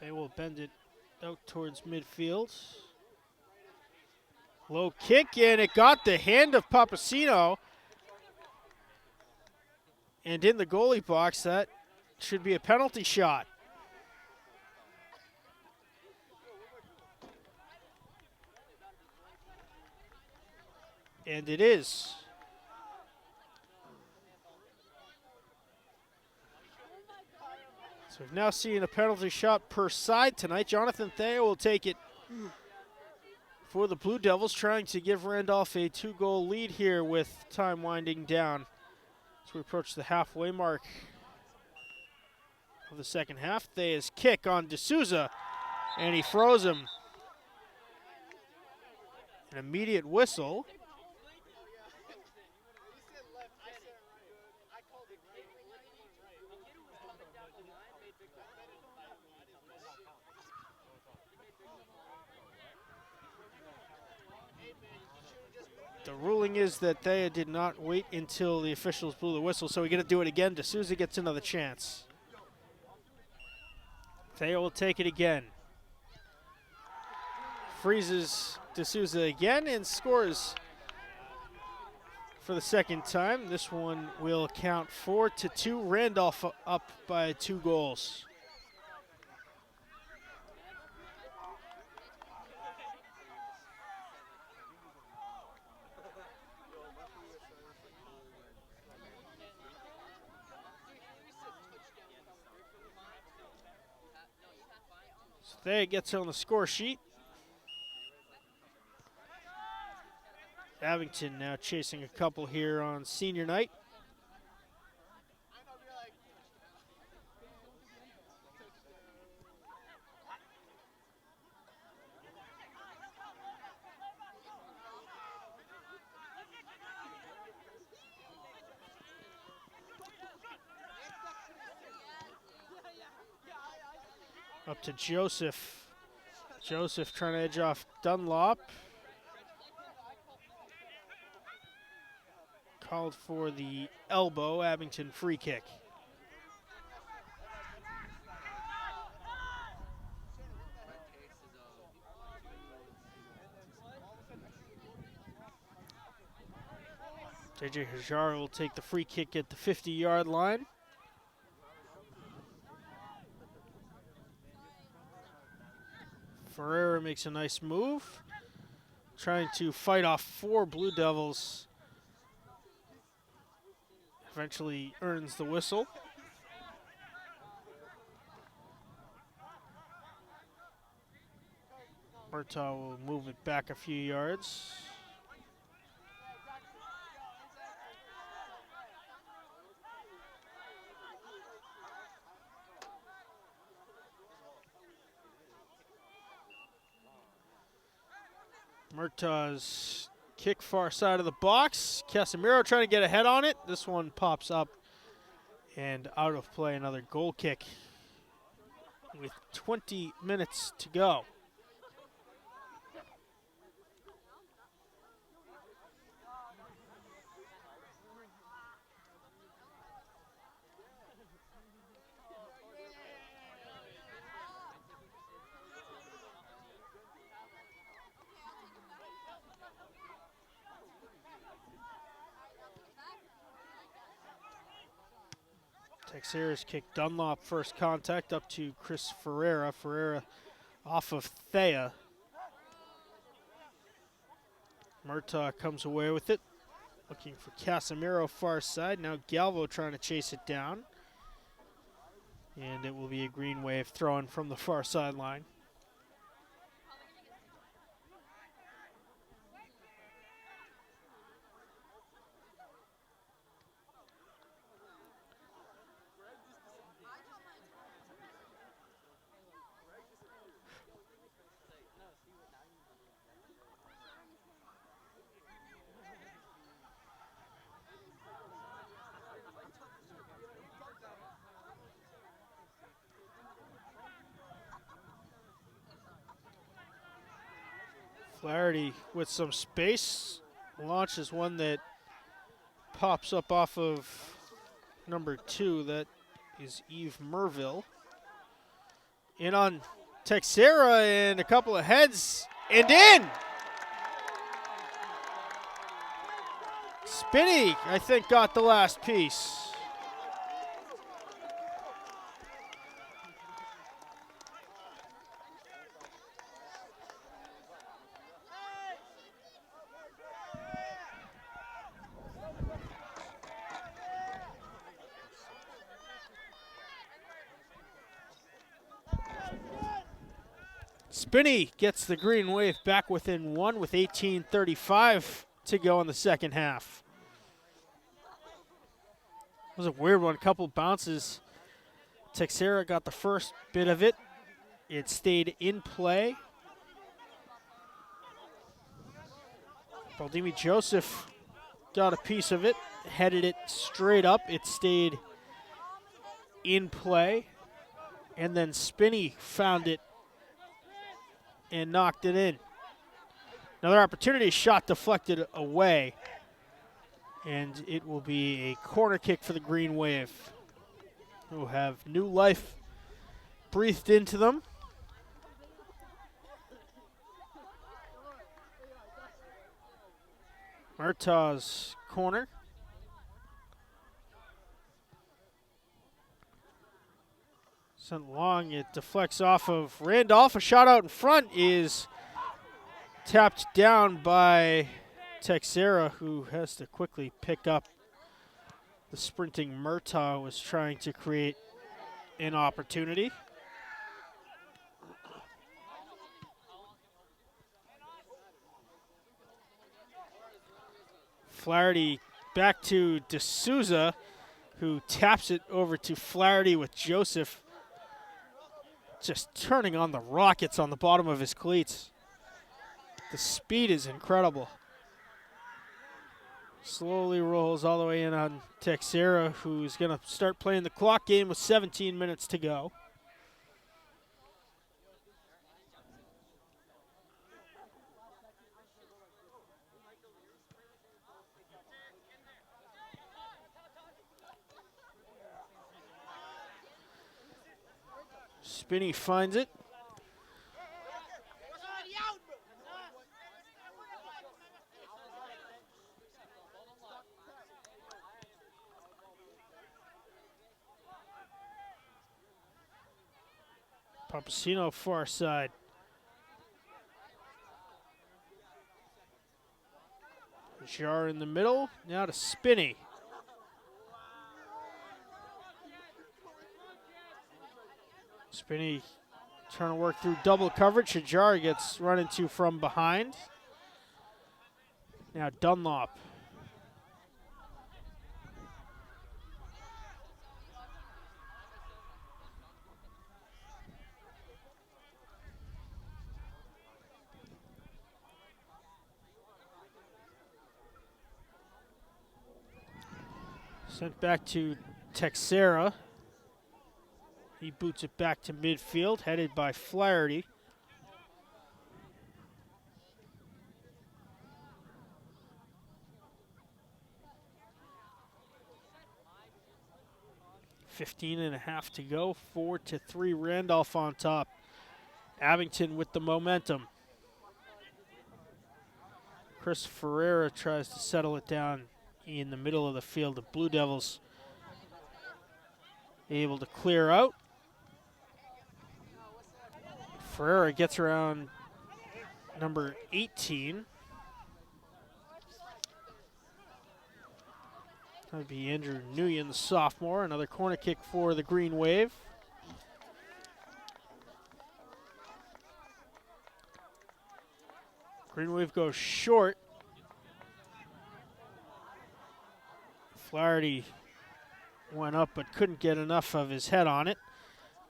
They will bend it out towards midfield. Low kick, and it got the hand of Papasino. And in the goalie box, that should be a penalty shot. And it is. So we've now seen a penalty shot per side tonight. Jonathan Thea will take it for the Blue Devils, trying to give Randolph a 2-goal lead here with time winding down. As we approach the halfway mark of the second half, Thea's kick on D'Souza, and he froze him. An immediate whistle. The ruling is that Thea did not wait until the officials blew the whistle, so we're going to do it again. D'Souza gets another chance. Thea will take it again. Freezes D'Souza again and scores for the second time. This one will count 4-2. Randolph up by 2 goals. Thea gets on the score sheet. Abington now chasing a couple here on senior night. Up to Joseph. Joseph trying to edge off Dunlop. called for the elbow. Abington free kick. JJ Hajar will take the free kick at the 50-yard line. Ferreira makes a nice move, trying to fight off 4 Blue Devils. Eventually earns the whistle. Murtaugh will move it back a few yards. Murtaugh's kick far side of the box. Casemiro trying to get ahead on it. This one pops up and out of play. Another goal kick with 20 minutes to go. Texera's kick Dunlop first contact up to Chris Ferreira. Ferreira off of Thea. Murtaugh comes away with it. Looking for Casemiro far side. Now Galvo trying to chase it down. And it will be a green wave thrown from the far sideline. Flaherty with some space. Launches one that pops up off of number 2. That is Yves Merville. In on Texera and a couple of heads and in! Spinney, I think, got the last piece. Spinney gets the green wave back within 1 with 18:35 to go in the second half. It was a weird one, a couple bounces. Texera got the first bit of it. It stayed in play. Baldini Joseph got a piece of it, headed it straight up. It stayed in play. And then Spinney found it and knocked it in. Another opportunity, shot deflected away. And it will be a corner kick for the Green Wave, who have new life breathed into them. Murtaugh's corner. Sent long, it deflects off of Randolph. A shot out in front is tapped down by Texera, who has to quickly pick up the sprinting Murtaugh, was trying to create an opportunity. Flaherty back to D'Souza, who taps it over to Flaherty with Joseph just turning on the rockets on the bottom of his cleats. The speed is incredible. Slowly rolls all the way in on Texera, who's going to start playing the clock game with 17 minutes to go. Spinney finds it. Papasino far side. Jar in the middle. Now to Spinney. Spinney trying to work through double coverage. Hajar gets run into from behind. Now Dunlop. Sent back to Texera. He boots it back to midfield, headed by Flaherty. .15.5 to go. 4-3 Randolph on top. Abington with the momentum. Chris Ferreira tries to settle it down in the middle of the field. The Blue Devils able to clear out. Ferreira gets around number 18. That would be Andrew Nguyen, the sophomore. Another corner kick for the Green Wave. Green Wave goes short. Flaherty went up but couldn't get enough of his head on it.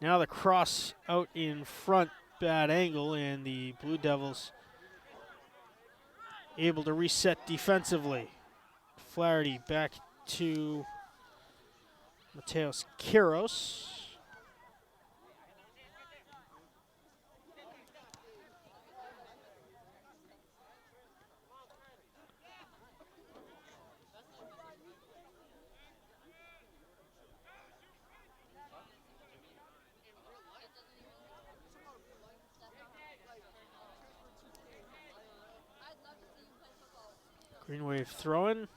Now the cross out in front, bad angle, and the Blue Devils able to reset defensively. Flaherty back to Mateos Quiros. Green Wave throwing.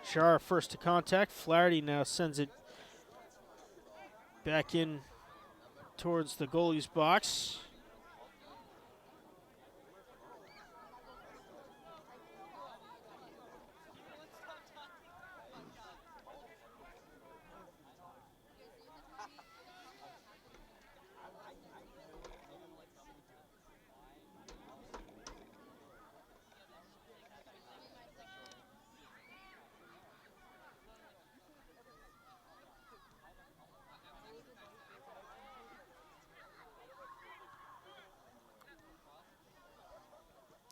Shar first to contact. Flaherty now sends it back in towards the goalie's box.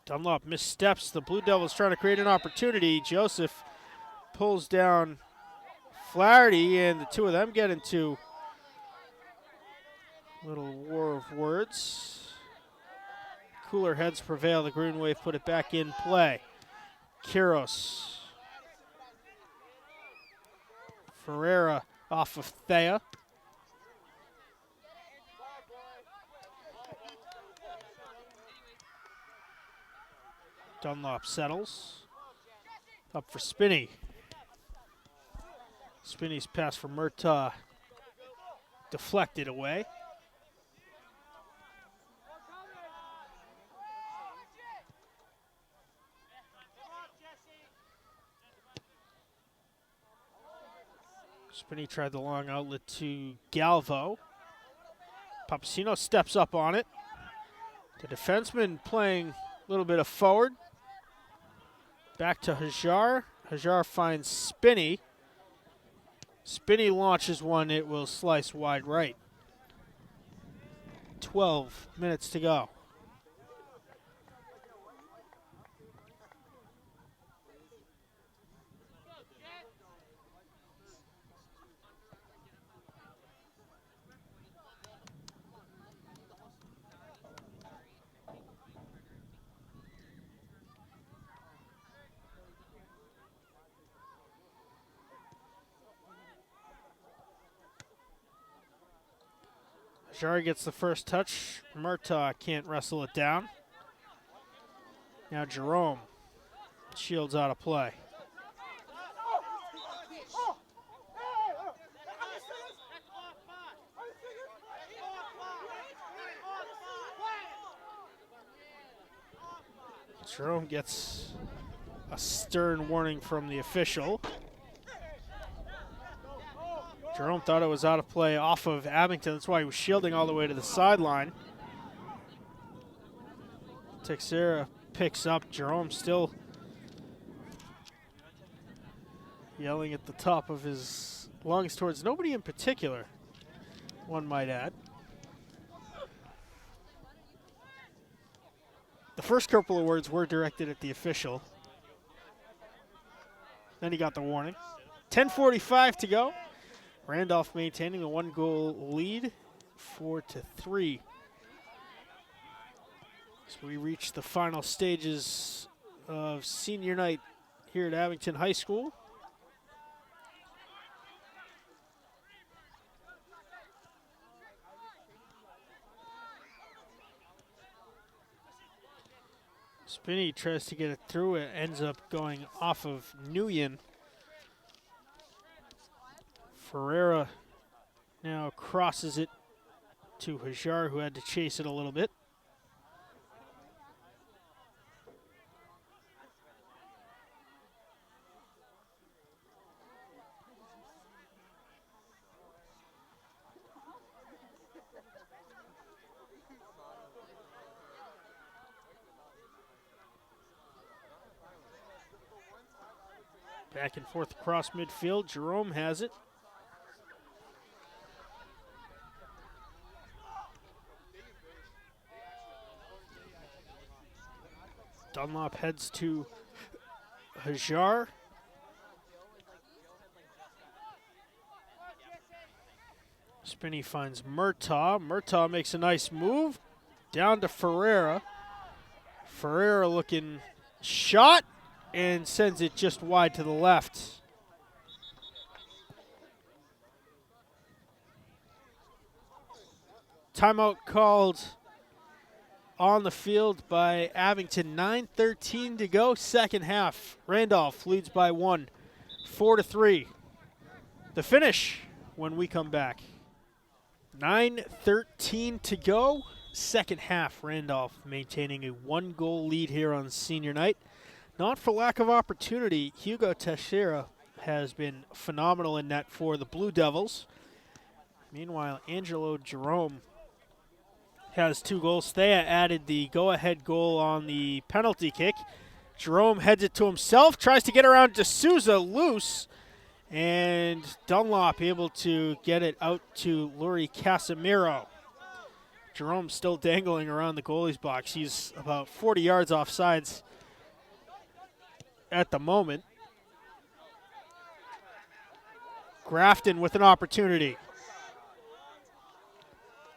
Dunlop missteps. The Blue Devils trying to create an opportunity. Joseph pulls down Flaherty, and the two of them get into a little war of words. Cooler heads prevail. The Green Wave put it back in play. Quiros. Ferreira off of Thea. Dunlop settles. Up for Spinney. Spinney's pass for Murtaugh deflected away. Spinney tried the long outlet to Galvo. Papasino steps up on it. The defenseman playing a little bit of forward. Back to Hajar. Hajar finds Spinney. Spinney launches one. It will slice wide right. 12 minutes to go. Jari gets the first touch. Murtaugh can't wrestle it down. Now Jerome. Shields out of play. Jerome gets a stern warning from the official. Jerome thought it was out of play off of Abington. That's why he was shielding all the way to the sideline. Teixeira picks up. Jerome still yelling at the top of his lungs towards nobody in particular, one might add. The first couple of words were directed at the official. Then he got the warning. 10:45 to go. Randolph maintaining a 1-goal lead, 4-3. So we reach the final stages of senior night here at Abington High School. Spinney tries to get it through. It ends up going off of Nguyen. Ferreira now crosses it to Hajar, who had to chase it a little bit. Back and forth across midfield. Jerome has it. Dunlop heads to Hajar. Spinney finds Murtaugh. Murtaugh makes a nice move. Down to Ferreira. Ferreira looking shot and sends it just wide to the left. Timeout called on the field by Abington. 9:13 to go, second half. Randolph leads by 1, 4-3. The finish when we come back. 9:13 to go, second half. Randolph maintaining a 1-goal lead here on senior night. Not for lack of opportunity, Hugo Teixeira has been phenomenal in net for the Blue Devils. Meanwhile, Angelo Jerome has 2 goals. Thea added the go-ahead goal on the penalty kick. Jerome heads it to himself, tries to get around D'Souza loose, and Dunlop able to get it out to Luri Casemiro. Jerome still dangling around the goalie's box. He's about 40 yards offsides at the moment. Grafton with an opportunity.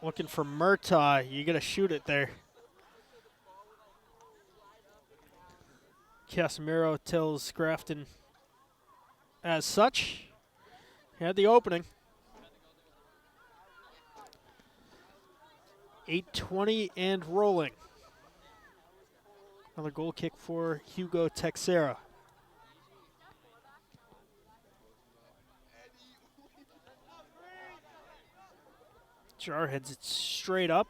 Looking for Murtaugh. You got to shoot it there. Casemiro tells Grafton as such. He had the opening. 8:20 and rolling. Another goal kick for Hugo Teixeira. Jar heads it straight up.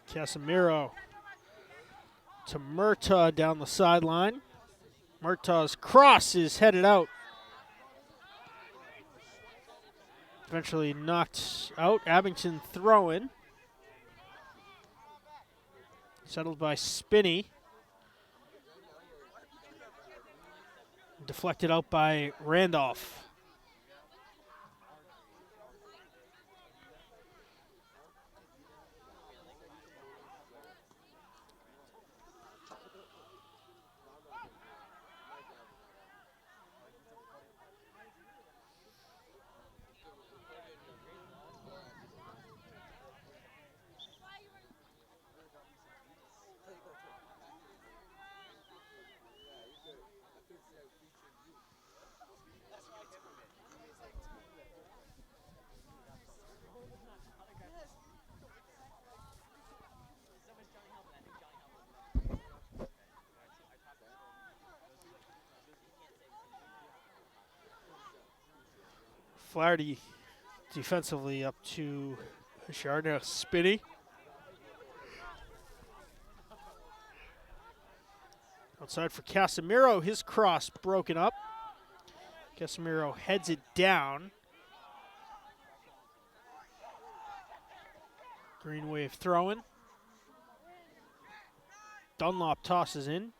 Casemiro to Murtaugh down the sideline. Murtaugh's cross is headed out. Eventually knocked out. Abington throw-in. Settled by Spinney. Deflected out by Randolph. Flaherty defensively up to Hajar. Now Spinney. Outside for Casemiro. His cross broken up. Casemiro heads it down. Green Wave throwing. Dunlop tosses in.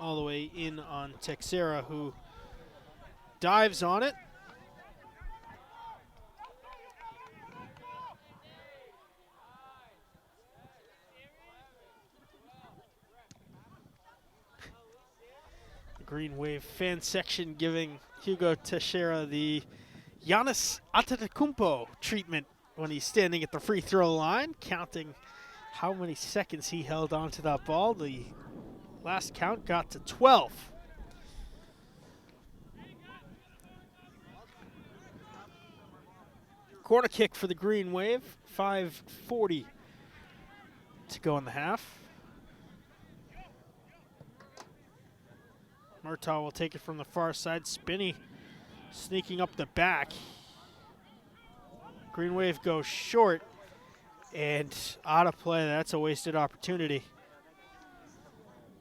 All the way in on Texera, who dives on it. The Green Wave fan section giving Hugo Teixeira the Giannis Antetokounmpo treatment when he's standing at the free throw line, counting how many seconds he held onto that ball. The last count got to 12. Corner kick for the Green Wave. 5:40 to go in the half. Murtaugh will take it from the far side. Spinney sneaking up the back. Green Wave goes short and out of play. That's a wasted opportunity.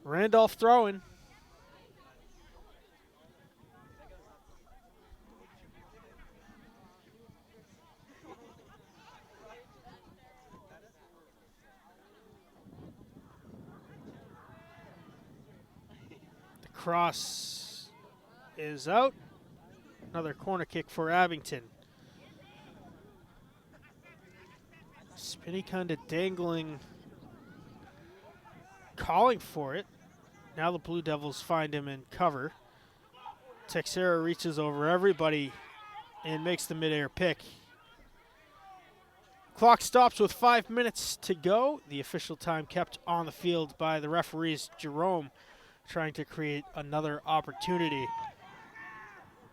Randolph throwing. The cross is out. Another corner kick for Abington. Spinney kind of dangling, calling for it. Now the Blue Devils find him in cover. Texera reaches over everybody and makes the midair pick. Clock stops with 5 minutes to go. The official time kept on the field by the referees. Jerome trying to create another opportunity.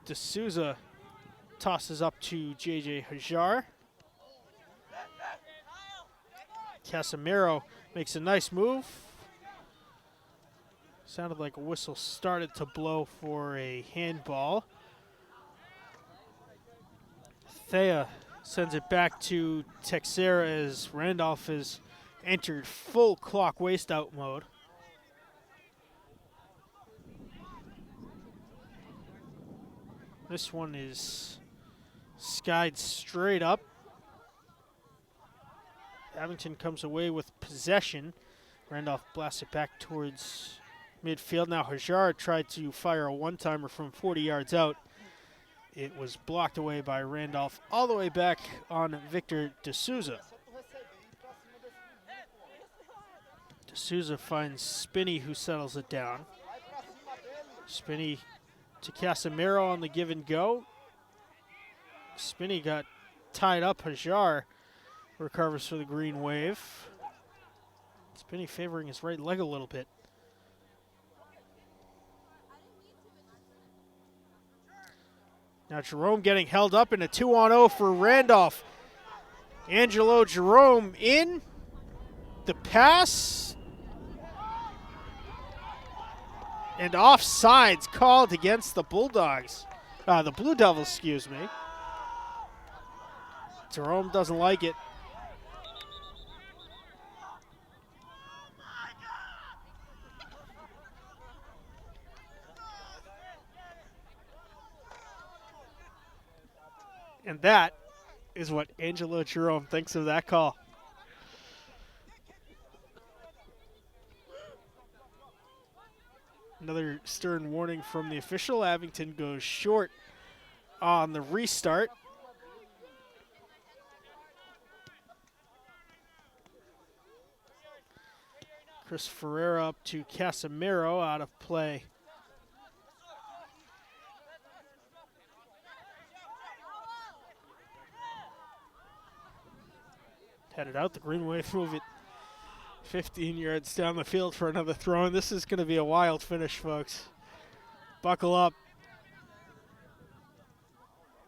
D'Souza tosses up to J.J. Hajar. Casemiro makes a nice move. Sounded like a whistle started to blow for a handball. Thea sends it back to Texera as Randolph has entered full clock waste out mode. This one is skied straight up. Abington comes away with possession. Randolph blasts it back towards midfield. Now Hajar tried to fire a one-timer from 40 yards out. It was blocked away by Randolph all the way back on Victor D'Souza. D'Souza finds Spinney, who settles it down. Spinney to Casemiro on the give and go. Spinney got tied up. Hajar recovers for the Green Wave. Spinney favoring his right leg a little bit. Now Jerome getting held up in a 2-on-0 for Randolph. Angelo Jerome in. The pass. And offsides called against the Bulldogs. The Blue Devils, excuse me. Jerome doesn't like it. And that is what Angelo Jerome thinks of that call. Another stern warning from the official. Abington goes short on the restart. Chris Ferreira up to Casemiro, out of play. Headed out, the Green Wave move it 15 yards down the field for another throw, and this is going to be a wild finish, folks. Buckle up.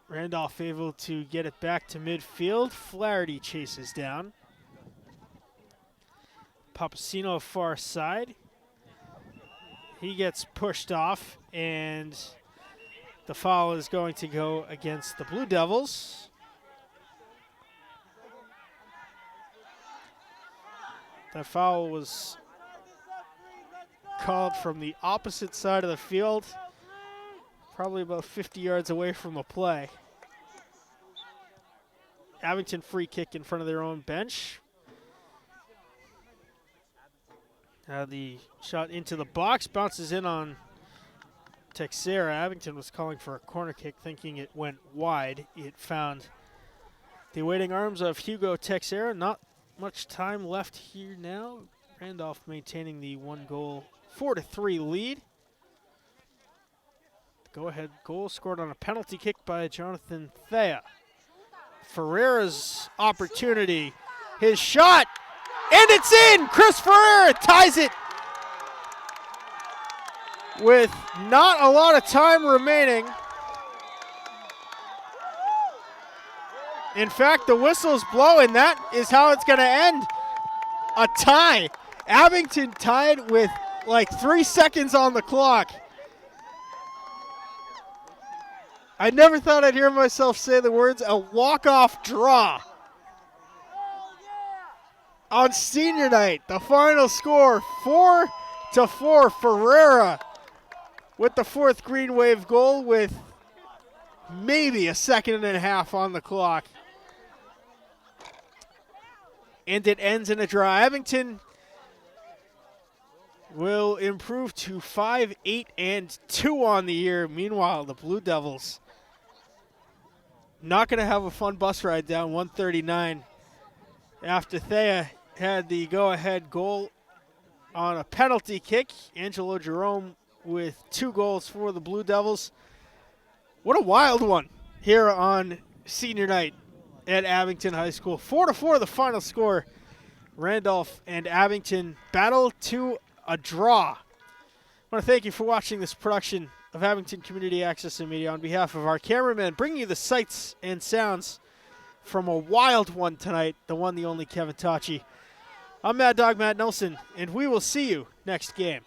Randolph able to get it back to midfield. Flaherty chases down. Papasino far side. He gets pushed off, and The foul is going to go against the Blue Devils. That foul was called from the opposite side of the field, probably about 50 yards away from the play. Abington free kick in front of their own bench. The shot into the box, bounces in on Texera. Abington was calling for a corner kick, thinking it went wide. It found the waiting arms of Hugo Texera. Not much time left here now. Randolph maintaining the 1-goal, 4-3 lead. The go-ahead goal scored on a penalty kick by Jonathan Thea. Ferreira's opportunity. His shot, and it's in! Chris Ferreira ties it with not a lot of time remaining. In fact, the whistle's blowing. That is how it's going to end. A tie. Abington tied with like 3 seconds on the clock. I never thought I'd hear myself say the words a walk-off draw. On senior night, the final score 4-4. Ferreira with the 4th Green Wave goal with maybe a second and a half on the clock. And it ends in a draw. Abington will improve to 5-8-2 on the year. Meanwhile, the Blue Devils not going to have a fun bus ride down 139 after Thea had the go-ahead goal on a penalty kick. Angelo Jerome with 2 goals for the Blue Devils. What a wild one here on senior night at Abington High School. 4-4 the final score. Randolph and Abington battle to a draw. I want to thank you for watching this production of Abington Community Access and Media. On behalf of our cameraman, bringing you the sights and sounds from a wild one tonight, the one, the only Kevin Tachi. I'm Mad Dog Matt Nelson, and we will see you next game.